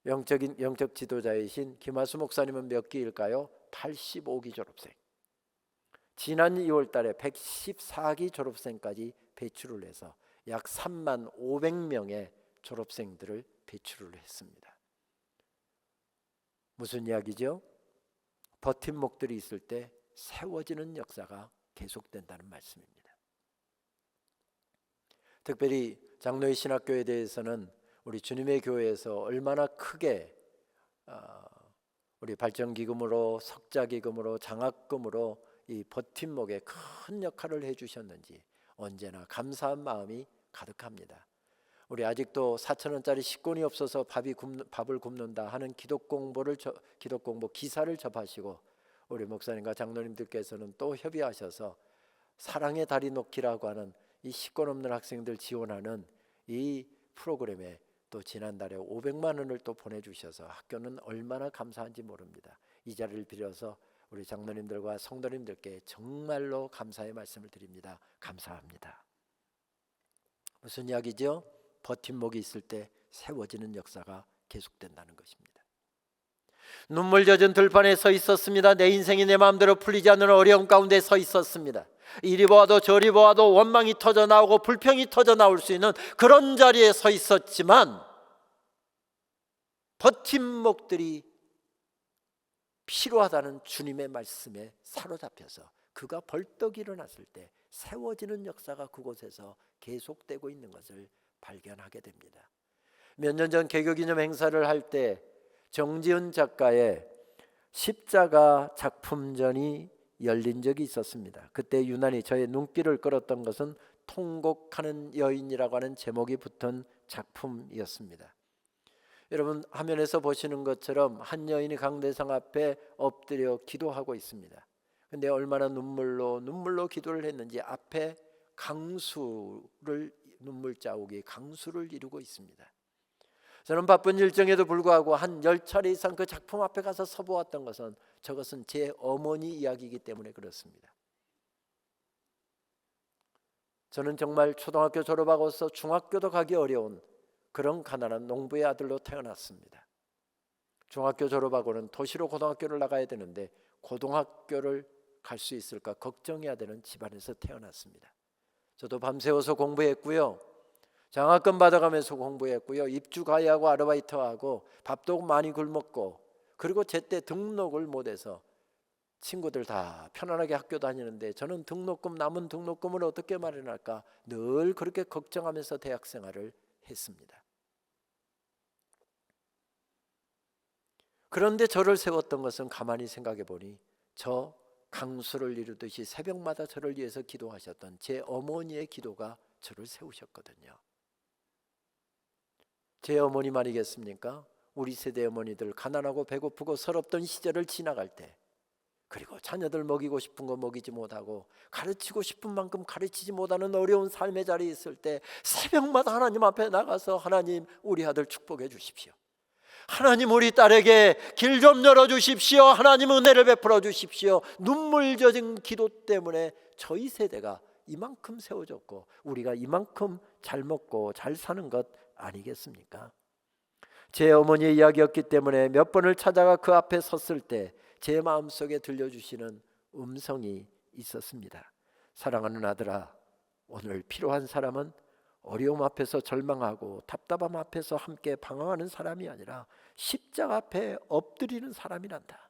영적 지도자이신 김하수 목사님은 몇 기일까요? 85기 졸업생. 지난 2월 달에 114기 졸업생까지 배출을 해서 약 3만 500명의 졸업생들을 배출을 했습니다. 무슨 이야기죠? 버팀목들이 있을 때 세워지는 역사가 계속된다는 말씀입니다. 특별히 장로의 신학교에 대해서는 우리 주님의 교회에서 얼마나 크게 우리 발전기금으로 석자기금으로 장학금으로 이 버팀목에 큰 역할을 해주셨는지 언제나 감사한 마음이 가득합니다. 우리 아직도 4,000원짜리 식권이 없어서 밥을 굶는다 하는 기독공보 기사를 접하시고 우리 목사님과 장로님들께서는 또 협의하셔서 사랑의 다리 놓기라고 하는 이 식권 없는 학생들 지원하는 이 프로그램에 또 지난달에 500만 원을 또 보내주셔서 학교는 얼마나 감사한지 모릅니다. 이 자리를 빌어서 우리 장로님들과 성도님들께 정말로 감사의 말씀을 드립니다. 감사합니다. 무슨 이야기죠? 버팀목이 있을 때 세워지는 역사가 계속된다는 것입니다. 눈물 젖은 들판에 서 있었습니다. 내 인생이 내 마음대로 풀리지 않는 어려움 가운데 서 있었습니다. 이리 보아도 저리 보아도 원망이 터져 나오고 불평이 터져 나올 수 있는 그런 자리에 서 있었지만 버팀목들이 필요하다는 주님의 말씀에 사로잡혀서 그가 벌떡 일어났을 때 세워지는 역사가 그곳에서 계속되고 있는 것을 발견하게 됩니다. 몇 년 전 개교기념 행사를 할 때 정지은 작가의 십자가 작품전이 열린 적이 있었습니다. 그때 유난히 저의 눈길을 끌었던 것은 통곡하는 여인이라고 하는 제목이 붙은 작품이었습니다. 여러분 화면에서 보시는 것처럼 한 여인이 강대상 앞에 엎드려 기도하고 있습니다. 근데 얼마나 눈물로 기도를 했는지 앞에 눈물 자국이 강수를 이루고 있습니다. 저는 바쁜 일정에도 불구하고 한 10차례 이상 그 작품 앞에 가서 서보았던 것은 저것은 제 어머니 이야기이기 때문에 그렇습니다. 저는 정말 초등학교 졸업하고서 중학교도 가기 어려운 그런 가난한 농부의 아들로 태어났습니다. 중학교 졸업하고는 도시로 고등학교를 나가야 되는데 고등학교를 갈 수 있을까 걱정해야 되는 집안에서 태어났습니다. 저도 밤새워서 공부했고요. 장학금 받아가면서 공부했고요. 입주 가야하고 아르바이트하고 밥도 많이 굶었고 그리고 제때 등록을 못해서 친구들 다 편안하게 학교 다니는데 저는 남은 등록금을 어떻게 마련할까 늘 그렇게 걱정하면서 대학 생활을 했습니다. 그런데 저를 세웠던 것은 가만히 생각해 보니 저 강수를 이루듯이 새벽마다 저를 위해서 기도하셨던 제 어머니의 기도가 저를 세우셨거든요. 제 어머니 말이겠습니까? 우리 세대 어머니들 가난하고 배고프고 서럽던 시절을 지나갈 때, 그리고 자녀들 먹이고 싶은 거 먹이지 못하고 가르치고 싶은 만큼 가르치지 못하는 어려운 삶의 자리에 있을 때 새벽마다 하나님 앞에 나가서 하나님 우리 아들 축복해 주십시오, 하나님 우리 딸에게 길 좀 열어주십시오, 하나님 은혜를 베풀어 주십시오, 눈물 젖은 기도 때문에 저희 세대가 이만큼 세워졌고 우리가 이만큼 잘 먹고 잘 사는 것 아니겠습니까? 제 어머니의 이야기였기 때문에 몇 번을 찾아가 그 앞에 섰을 때 제 마음속에 들려주시는 음성이 있었습니다. 사랑하는 아들아, 오늘 필요한 사람은 어려움 앞에서 절망하고 답답함 앞에서 함께 방황하는 사람이 아니라 십자가 앞에 엎드리는 사람이란다.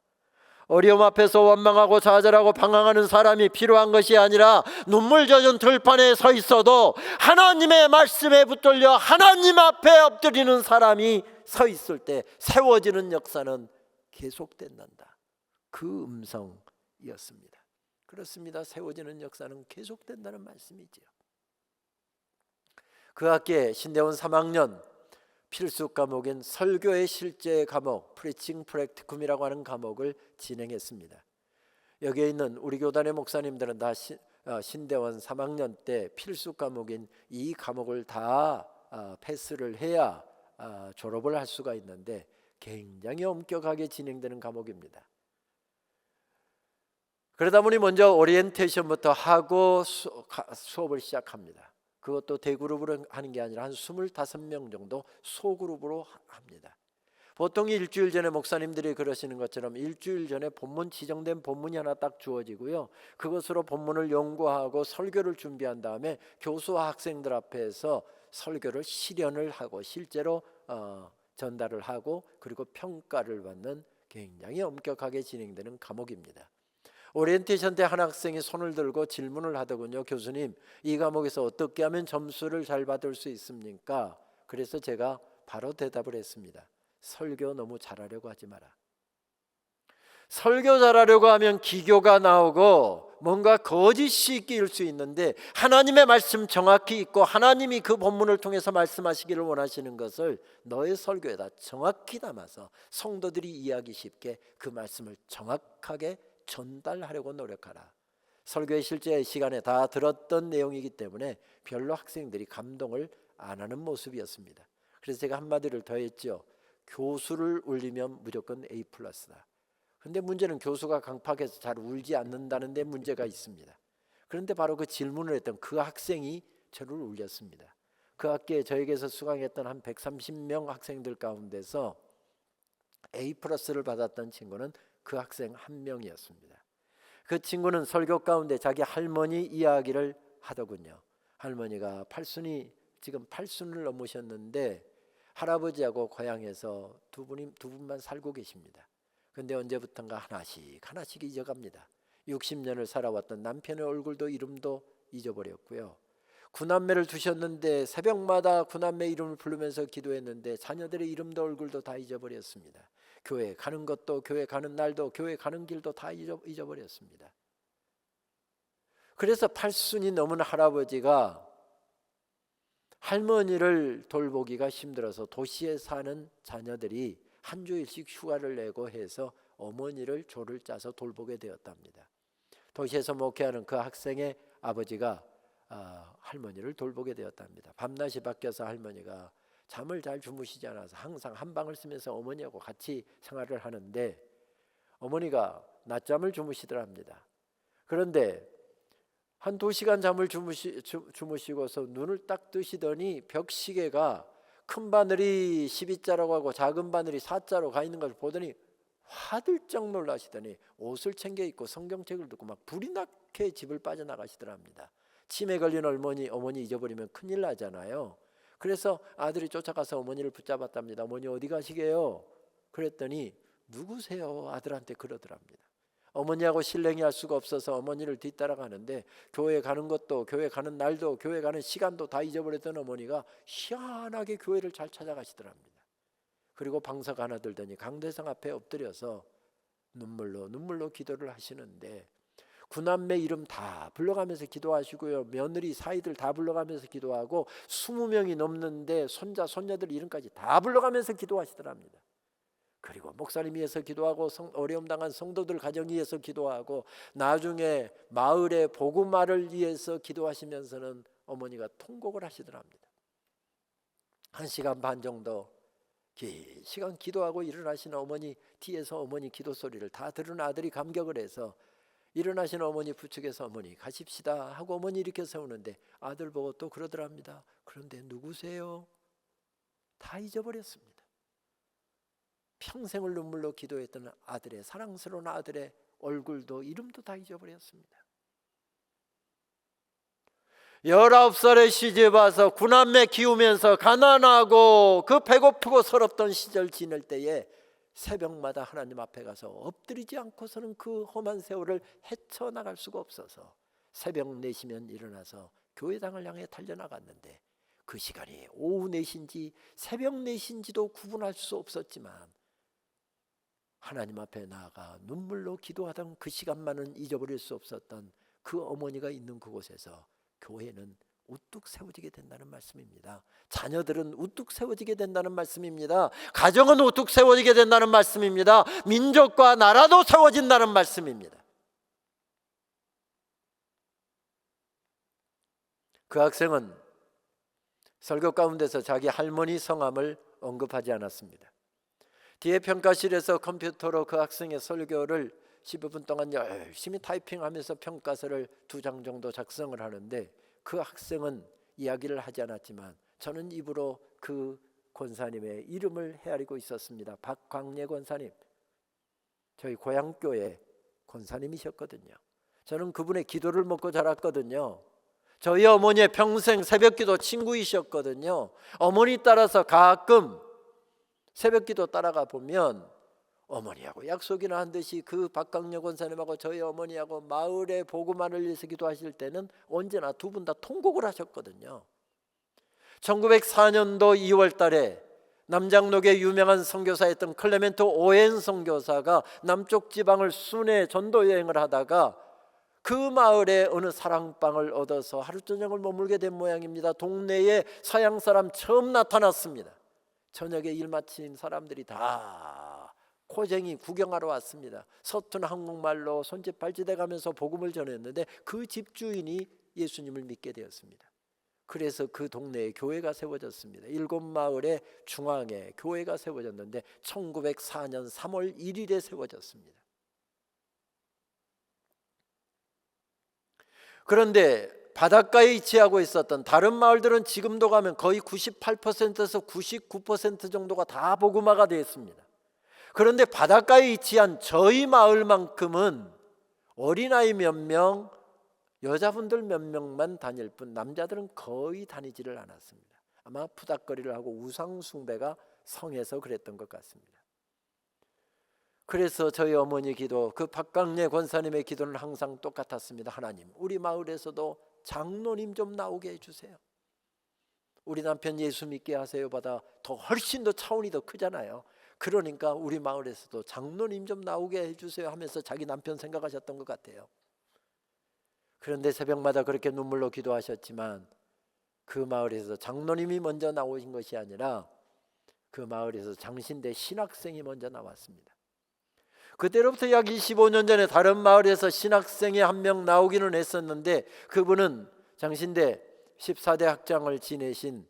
어려움 앞에서 원망하고 좌절하고 방황하는 사람이 필요한 것이 아니라 눈물 젖은 들판에 서 있어도 하나님의 말씀에 붙들려 하나님 앞에 엎드리는 사람이 서 있을 때 세워지는 역사는 계속된단다. 그 음성이었습니다. 그렇습니다. 세워지는 역사는 계속된다는 말씀이지요. 그 학기에 신대원 3학년 필수 과목인 설교의 실제 과목 프리칭 프랙티쿰이라고 하는 과목을 진행했습니다. 여기에 있는 우리 교단의 목사님들은 다 신대원 3학년 때 필수 과목인 이 과목을 다 패스를 해야 졸업을 할 수가 있는데 굉장히 엄격하게 진행되는 과목입니다. 그러다 보니 먼저 오리엔테이션부터 하고 수업을 시작합니다. 그것도 대그룹으로 하는 게 아니라 한 25명 정도 소그룹으로 합니다. 보통 일주일 전에 목사님들이 그러시는 것처럼 일주일 전에 본문, 지정된 본문이 하나 딱 주어지고요, 그것으로 본문을 연구하고 설교를 준비한 다음에 교수와 학생들 앞에서 설교를 실연을 하고 실제로 전달을 하고 그리고 평가를 받는 굉장히 엄격하게 진행되는 과목입니다. 오리엔테이션 때 한 학생이 손을 들고 질문을 하더군요. 교수님, 이 과목에서 어떻게 하면 점수를 잘 받을 수 있습니까? 그래서 제가 바로 대답을 했습니다. 설교 너무 잘하려고 하지 마라. 설교 잘하려고 하면 기교가 나오고 뭔가 거짓이 끼일 수 있는데 하나님의 말씀 정확히 있고 하나님이 그 본문을 통해서 말씀하시기를 원하시는 것을 너의 설교에다 정확히 담아서 성도들이 이해하기 쉽게 그 말씀을 정확하게 전달하려고 노력하라. 설교의 실제 시간에 다 들었던 내용이기 때문에 별로 학생들이 감동을 안 하는 모습이었습니다. 그래서 제가 한마디를 더 했죠. 교수를 울리면 무조건 A+다. 그런데 문제는 교수가 강팍해서 잘 울지 않는다는 데 문제가 있습니다. 그런데 바로 그 질문을 했던 그 학생이 저를 울렸습니다. 그 학기에 저에게서 수강했던 한 130명 학생들 가운데서 A+를 받았던 친구는 그 학생 한 명이었습니다. 그 친구는 설교 가운데 자기 할머니 이야기를 하더군요. 할머니가 지금 8순을 넘으셨는데 할아버지하고 고향에서 두 분만 살고 계십니다. 근데 언제부턴가 하나씩 잊어갑니다. 60년을 살아왔던 남편의 얼굴도 이름도 잊어버렸고요. 구남매를 두셨는데 새벽마다 구남매 이름을 부르면서 기도했는데 자녀들의 이름도 얼굴도 다 잊어버렸습니다. 교회 가는 것도, 교회 가는 날도, 교회 가는 길도 다 잊어버렸습니다. 그래서 8순이 넘은 할아버지가 할머니를 돌보기가 힘들어서 도시에 사는 자녀들이 한 주일씩 휴가를 내고 해서 어머니를 조를 짜서 돌보게 되었답니다. 도시에서 목회하는 그 학생의 아버지가 할머니를 돌보게 되었답니다. 밤낮이 바뀌어서 할머니가 잠을 잘 주무시지 않아서 항상 한방을 쓰면서 어머니하고 같이 생활을 하는데 어머니가 낮잠을 주무시더랍니다. 그런데 한 2시간 잠을 주무시고서 눈을 딱 뜨시더니 벽시계가 큰 바늘이 12자라고 하고 작은 바늘이 4자로 가 있는 것을 보더니 화들짝 놀라시더니 옷을 챙겨 입고 성경책을 듣고 막 불이 나게 집을 빠져나가시더랍니다. 치매 걸린 어머니 잊어버리면 큰일 나잖아요. 그래서 아들이 쫓아가서 어머니를 붙잡았답니다. 어머니 어디 가시게요? 그랬더니 누구세요? 아들한테 그러더랍니다. 어머니하고 실랭이 할 수가 없어서 어머니를 뒤따라가는데 교회 가는 것도, 교회 가는 날도, 교회 가는 시간도 다 잊어버렸던 어머니가 희한하게 교회를 잘 찾아가시더랍니다. 그리고 방석 하나 들더니 강대상 앞에 엎드려서 눈물로 기도를 하시는데 구남매 이름 다 불러가면서 기도하시고요. 며느리 사이들 다 불러가면서 기도하고 20명이 넘는데 손자 손녀들 이름까지 다 불러가면서 기도하시더랍니다. 그리고 목사님 위해서 기도하고 어려움 당한 성도들 가정 위해서 기도하고 나중에 마을의 복음화를 위해서 기도하시면서는 어머니가 통곡을 하시더랍니다. 1시간 반 정도 긴 시간 기도하고 일어나시는 어머니 뒤에서 어머니 기도 소리를 다 들은 아들이 감격을 해서 일어나시는 어머니 부축해서 어머니 가십시다 하고 어머니 이렇게 세우는데 아들 보고 또 그러더랍니다. 그런데 누구세요? 다 잊어버렸습니다. 평생을 눈물로 기도했던 아들의 사랑스러운 아들의 얼굴도 이름도 다 잊어버렸습니다. 19살에 시집 와서 구남매 키우면서 가난하고 그 배고프고 서럽던 시절 지낼 때에 새벽마다 하나님 앞에 가서 엎드리지 않고서는 그 험한 세월을 헤쳐나갈 수가 없어서 새벽 4시면 일어나서 교회당을 향해 달려나갔는데 그 시간이 오후 4시인지 새벽 4시인지도 구분할 수 없었지만 하나님 앞에 나아가 눈물로 기도하던 그 시간만은 잊어버릴 수 없었던 그 어머니가 있는 그곳에서 교회는 우뚝 세워지게 된다는 말씀입니다. 자녀들은 우뚝 세워지게 된다는 말씀입니다. 가정은 우뚝 세워지게 된다는 말씀입니다. 민족과 나라도 세워진다는 말씀입니다. 그 학생은 설교 가운데서 자기 할머니 성함을 언급하지 않았습니다. 뒤에 평가실에서 컴퓨터로 그 학생의 설교를 15분 동안 열심히 타이핑하면서 평가서를 2장 정도 작성을 하는데 그 학생은 이야기를 하지 않았지만 저는 입으로 그 권사님의 이름을 헤아리고 있었습니다. 박광례 권사님, 저희 고향교회 권사님이셨거든요. 저는 그분의 기도를 먹고 자랐거든요. 저희 어머니의 평생 새벽기도 친구이셨거든요. 어머니 따라서 가끔 새벽기도 따라가 보면 어머니하고 약속이나 한 듯이 그 박광렬 권사님하고 저희 어머니하고 마을의 복음화를 위해서 기도하실 때는 언제나 두 분 다 통곡을 하셨거든요. 1904년도 2월 달에 남장록의 유명한 선교사였던 클레멘트 오웬 선교사가 남쪽 지방을 순회 전도 여행을 하다가 그 마을에 어느 사랑방을 얻어서 하루 저녁을 머물게 된 모양입니다. 동네에 서양 사람 처음 나타났습니다. 저녁에 일 마친 사람들이 다 고쟁이 구경하러 왔습니다. 서툰 한국말로 손짓 발짓해 가면서 복음을 전했는데 그 집주인이 예수님을 믿게 되었습니다. 그래서 그 동네에 교회가 세워졌습니다. 7마을의 중앙에 교회가 세워졌는데 1904년 3월 1일에 세워졌습니다. 그런데 바닷가에 위치하고 있었던 다른 마을들은 지금도 가면 거의 98%에서 99% 정도가 다 복음화가 되어 있습니다. 그런데 바닷가에 위치한 저희 마을만큼은 어린아이 몇 명, 여자분들 몇 명만 다닐 뿐 남자들은 거의 다니지를 않았습니다. 아마 푸닥거리를 하고 우상숭배가 성해서 그랬던 것 같습니다. 그래서 저희 어머니 기도, 그 박광례 권사님의 기도는 항상 똑같았습니다. 하나님, 우리 마을에서도 장로님 좀 나오게 해주세요. 우리 남편 예수 믿게 하세요 보다 더 훨씬 더 차원이 더 크잖아요. 그러니까 우리 마을에서도 장로님 좀 나오게 해주세요 하면서 자기 남편 생각하셨던 것 같아요. 그런데 새벽마다 그렇게 눈물로 기도하셨지만 그 마을에서 장로님이 먼저 나오신 것이 아니라 그 마을에서 장신대 신학생이 먼저 나왔습니다. 그때로부터 약 25년 전에 다른 마을에서 신학생이 한 명 나오기는 했었는데 그분은 장신대 14대 학장을 지내신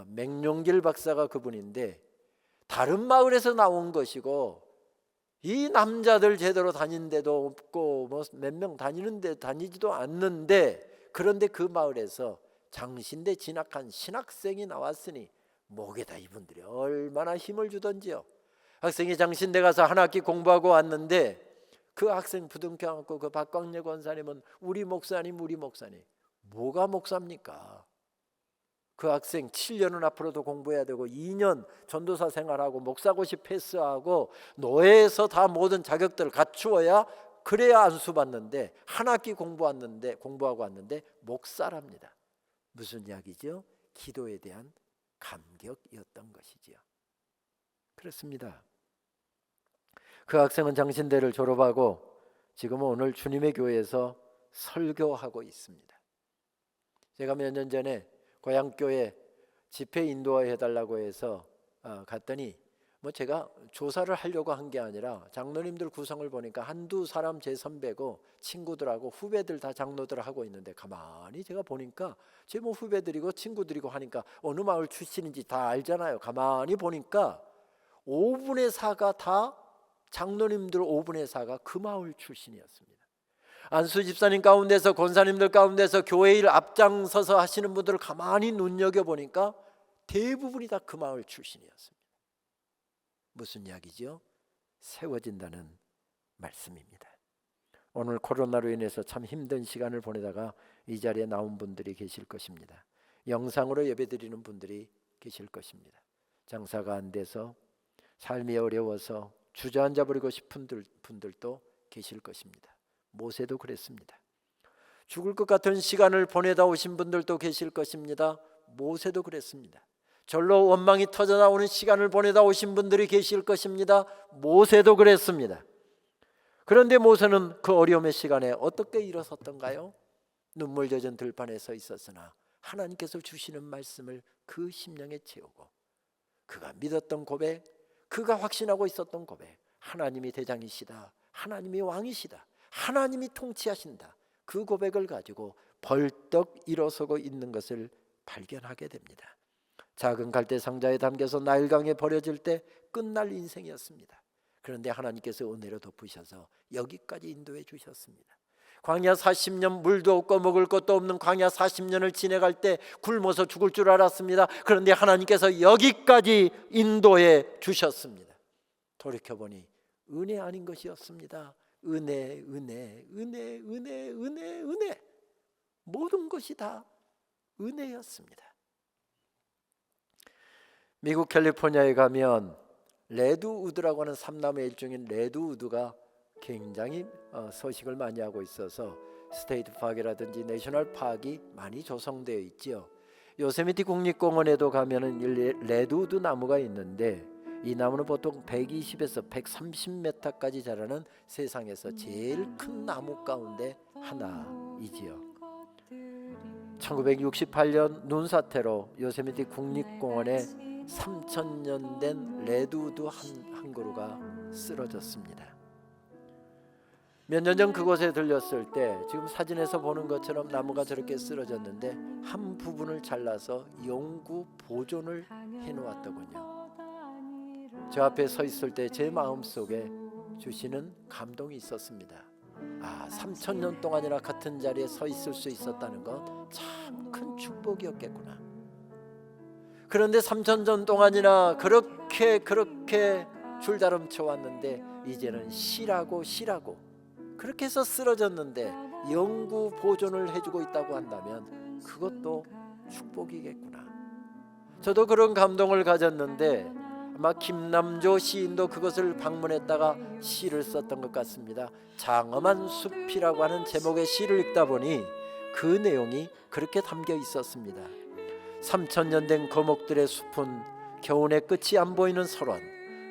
맹용길 박사가 그분인데 다른 마을에서 나온 것이고 이 남자들 제대로 다닌 데도 없고 뭐 몇 명 다니는데 다니지도 않는데 그런데 그 마을에서 장신대 진학한 신학생이 나왔으니 목에다 이분들이 얼마나 힘을 주던지요. 학생이 장신대 가서 한 학기 공부하고 왔는데 그 학생 부둥켜 안고 그 박광례 권사님은 우리 목사님 뭐가 목사입니까? 그 학생 7년은 앞으로도 공부해야 되고 2년 전도사 생활하고 목사고시 패스하고 노예에서 다 모든 자격들을 갖추어야 그래야 안수받는데 한 학기 공부하고 왔는데 목사랍니다. 무슨 이야기죠? 기도에 대한 감격이었던 것이지요. 그렇습니다. 그 학생은 장신대를 졸업하고 지금 오늘 주님의 교회에서 설교하고 있습니다. 제가 몇 년 전에 고향교회 집회 인도해달라고 해서 갔더니 제가 조사를 하려고 한 게 아니라 장로님들 구성을 보니까 한두 사람 제 선배고 친구들하고 후배들 다 장로들 하고 있는데, 가만히 제가 보니까 제 후배들이고 친구들이고 하니까 어느 마을 출신인지 다 알잖아요. 가만히 보니까 5분의 4가 다 장로님들 5분의 4가 그 마을 출신이었습니다. 안수 집사님 가운데서, 권사님들 가운데서 교회 일 앞장서서 하시는 분들을 가만히 눈여겨보니까 대부분이 다 그 마을 출신이었습니다. 무슨 이야기죠? 세워진다는 말씀입니다. 오늘 코로나로 인해서 참 힘든 시간을 보내다가 이 자리에 나온 분들이 계실 것입니다. 영상으로 예배드리는 분들이 계실 것입니다. 장사가 안 돼서 삶이 어려워서 주저앉아 버리고 싶은 분들도 계실 것입니다. 모세도 그랬습니다. 죽을 것 같은 시간을 보내다 오신 분들도 계실 것입니다. 모세도 그랬습니다. 절로 원망이 터져 나오는 시간을 보내다 오신 분들이 계실 것입니다. 모세도 그랬습니다. 그런데 모세는 그 어려움의 시간에 어떻게 일어섰던가요? 눈물 젖은 들판에 서 있었으나 하나님께서 주시는 말씀을 그 심령에 채우고, 그가 믿었던 고백, 그가 확신하고 있었던 고백, 하나님이 대장이시다, 하나님이 왕이시다, 하나님이 통치하신다, 그 고백을 가지고 벌떡 일어서고 있는 것을 발견하게 됩니다. 작은 갈대 상자에 담겨서 나일강에 버려질 때 끝날 인생이었습니다. 그런데 하나님께서 은혜로 덮으셔서 여기까지 인도해 주셨습니다. 광야 40년, 물도 없고 먹을 것도 없는 광야 40년을 지내갈 때 굶어서 죽을 줄 알았습니다. 그런데 하나님께서 여기까지 인도해 주셨습니다. 돌이켜보니 은혜 아닌 것이었습니다. 은혜, 은혜, 은혜, 은혜, 은혜, 은혜. 모든 것이 다 은혜였습니다. 미국 캘리포니아에 가면 레드우드라고 하는 삼나무의 일종인 레드우드가 굉장히 서식을 많이 하고 있어서 스테이트 파크라든지 내셔널 파크가 많이 조성되어 있지요. 요세미티 국립공원에도 가면은 레드우드 나무가 있는데, 이 나무는 보통 120에서 130m까지 자라는 세상에서 제일 큰 나무 가운데 하나이지요. 1968년 눈사태로 요세미티 국립공원에 3,000년 된 레드우드 한 그루가 쓰러졌습니다. 몇 년 전 그곳에 들렸을 때 지금 사진에서 보는 것처럼 나무가 저렇게 쓰러졌는데 한 부분을 잘라서 영구 보존을 해놓았더군요. 저 앞에 서 있을 때 제 마음속에 주시는 감동이 있었습니다. 3,000년 동안이나 같은 자리에 서 있을 수 있었다는 건 참 큰 축복이었겠구나. 그런데 3,000년 동안이나 그렇게 줄다름쳐 왔는데 이제는 쉬라고 그렇게 해서 쓰러졌는데 영구 보존을 해주고 있다고 한다면 그것도 축복이겠구나. 저도 그런 감동을 가졌는데 아마 김남조 시인도 그것을 방문했다가 시를 썼던 것 같습니다. 장엄한 숲이라고 하는 제목의 시를 읽다 보니 그 내용이 그렇게 담겨 있었습니다. 3,000년 된 거목들의 숲은 겨우내 끝이 안 보이는 설원,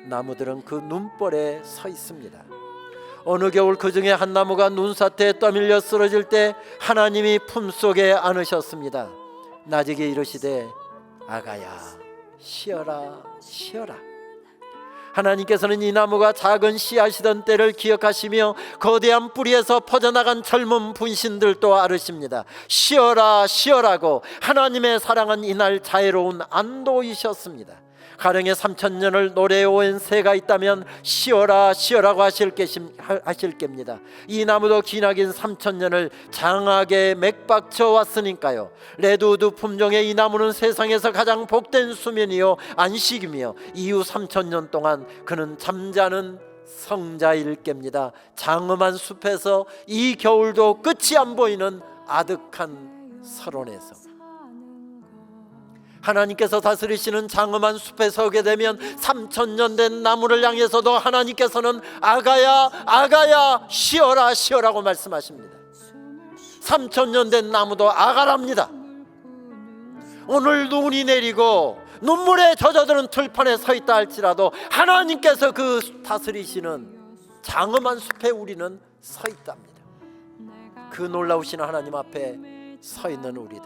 나무들은 그 눈벌에 서 있습니다. 어느 겨울 그 중에 한 나무가 눈사태에 떠밀려 쓰러질 때 하나님이 품속에 안으셨습니다. 나직이 이르시되 아가야 쉬어라 쉬어라. 하나님께서는 이 나무가 작은 씨앗이던 때를 기억하시며 거대한 뿌리에서 퍼져나간 젊은 분신들도 아르십니다. 쉬어라 쉬어라고 하나님의 사랑은 이날 자애로운 안도이셨습니다. 가령의 3,000년을 노래해온 새가 있다면 쉬어라 쉬어라고 하실 겁니다. 이 나무도 기나긴 3,000년을 장하게 맥박쳐 왔으니까요. 레드우드 품종의 이 나무는 세상에서 가장 복된 수면이요 안식이며 이후 3,000년 동안 그는 잠자는 성자일 겁니다. 장엄한 숲에서 이 겨울도 끝이 안 보이는 아득한 설원에서 하나님께서 다스리시는 장엄한 숲에 서게 되면 3,000년 된 나무를 향해서도 하나님께서는 아가야 아가야 쉬어라 쉬어라고 말씀하십니다. 3,000년 된 나무도 아가랍니다. 오늘 눈이 내리고 눈물에 젖어드는 들판에 서 있다 할지라도 하나님께서 그 다스리시는 장엄한 숲에 우리는 서 있답니다. 그 놀라우신 하나님 앞에 서 있는 우리들,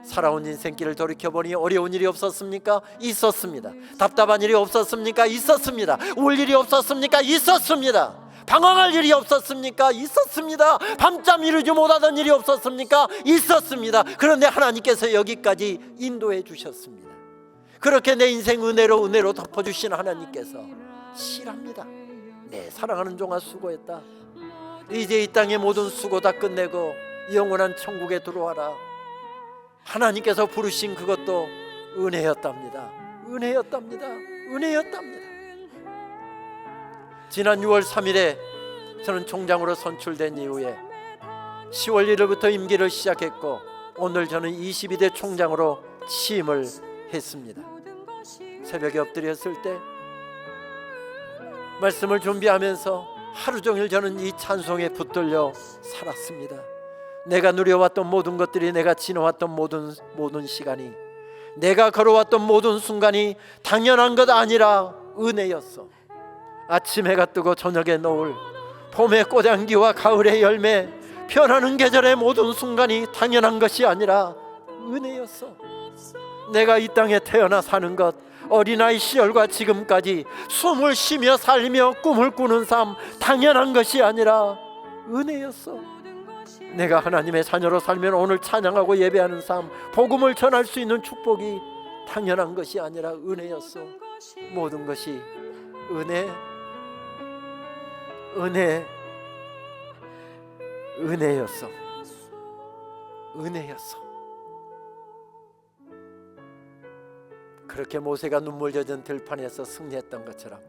살아온 인생길을 돌이켜보니 어려운 일이 없었습니까? 있었습니다. 답답한 일이 없었습니까? 있었습니다. 울 일이 없었습니까? 있었습니다. 방황할 일이 없었습니까? 있었습니다. 밤잠 이루지 못하던 일이 없었습니까? 있었습니다. 그런데 하나님께서 여기까지 인도해 주셨습니다. 그렇게 내 인생 은혜로 덮어주신 하나님께서 실합니다. 네, 사랑하는 종아 수고했다. 이제 이 땅의 모든 수고 다 끝내고 영원한 천국에 들어와라. 하나님께서 부르신 그것도 은혜였답니다. 은혜였답니다. 은혜였답니다. 지난 6월 3일에 저는 총장으로 선출된 이후에 10월 1일부터 임기를 시작했고 오늘 저는 22대 총장으로 취임을 했습니다. 새벽에 엎드렸을 때 말씀을 준비하면서 하루 종일 저는 이 찬송에 붙들려 살았습니다. 내가 누려왔던 모든 것들이, 내가 지나왔던 모든 시간이, 내가 걸어왔던 모든 순간이 당연한 것 아니라 은혜였어. 아침 해가 뜨고 저녁에 노을, 봄의 꽃향기와 가을의 열매, 변하는 계절의 모든 순간이 당연한 것이 아니라 은혜였어. 내가 이 땅에 태어나 사는 것, 어린아이 시절과 지금까지 숨을 쉬며 살며 꿈을 꾸는 삶, 당연한 것이 아니라 은혜였어. 내가 하나님의 자녀로 살면 오늘 찬양하고 예배하는 삶, 복음을 전할 수 있는 축복이 당연한 것이 아니라 은혜였어. 모든 것이 은혜였어. 은혜였어. 그렇게 모세가 눈물 젖은 들판에서 승리했던 것처럼,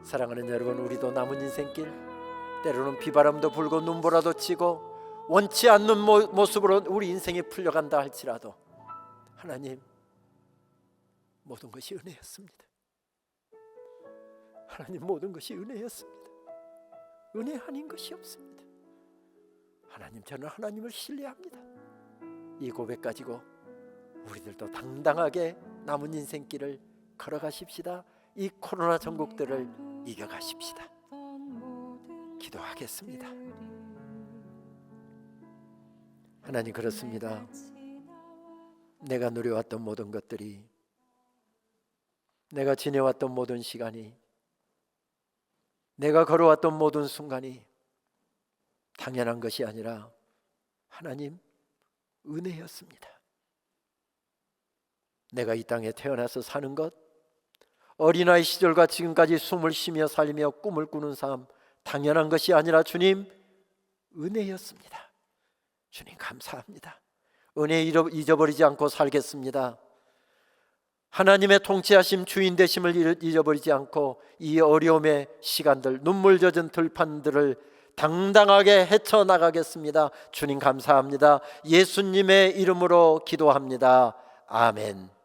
사랑하는 여러분, 우리도 남은 인생길, 때로는 비바람도 불고 눈보라도 치고 원치 않는 모습으로 우리 인생이 풀려간다 할지라도 하나님, 모든 것이 은혜였습니다. 하나님, 모든 것이 은혜였습니다. 은혜 아닌 것이 없습니다. 하나님, 저는 하나님을 신뢰합니다. 이 고백 가지고 우리들도 당당하게 남은 인생길을 걸어가십시다. 이 코로나 전국들을 이겨가십시다. 기도하겠습니다. 하나님, 그렇습니다. 내가 누려왔던 모든 것들이, 내가 지내왔던 모든 시간이, 내가 걸어왔던 모든 순간이 당연한 것이 아니라 하나님, 은혜였습니다. 내가 이 땅에 태어나서 사는 것, 어린아이 시절과 지금까지 숨을 쉬며 살며 꿈을 꾸는 삶, 당연한 것이 아니라 주님, 은혜였습니다. 주님, 감사합니다. 은혜 잊어버리지 않고 살겠습니다. 하나님의 통치하심, 주인 되심을 잊어버리지 않고 이 어려움의 시간들, 눈물 젖은 들판들을 당당하게 헤쳐나가겠습니다. 주님, 감사합니다. 예수님의 이름으로 기도합니다. 아멘.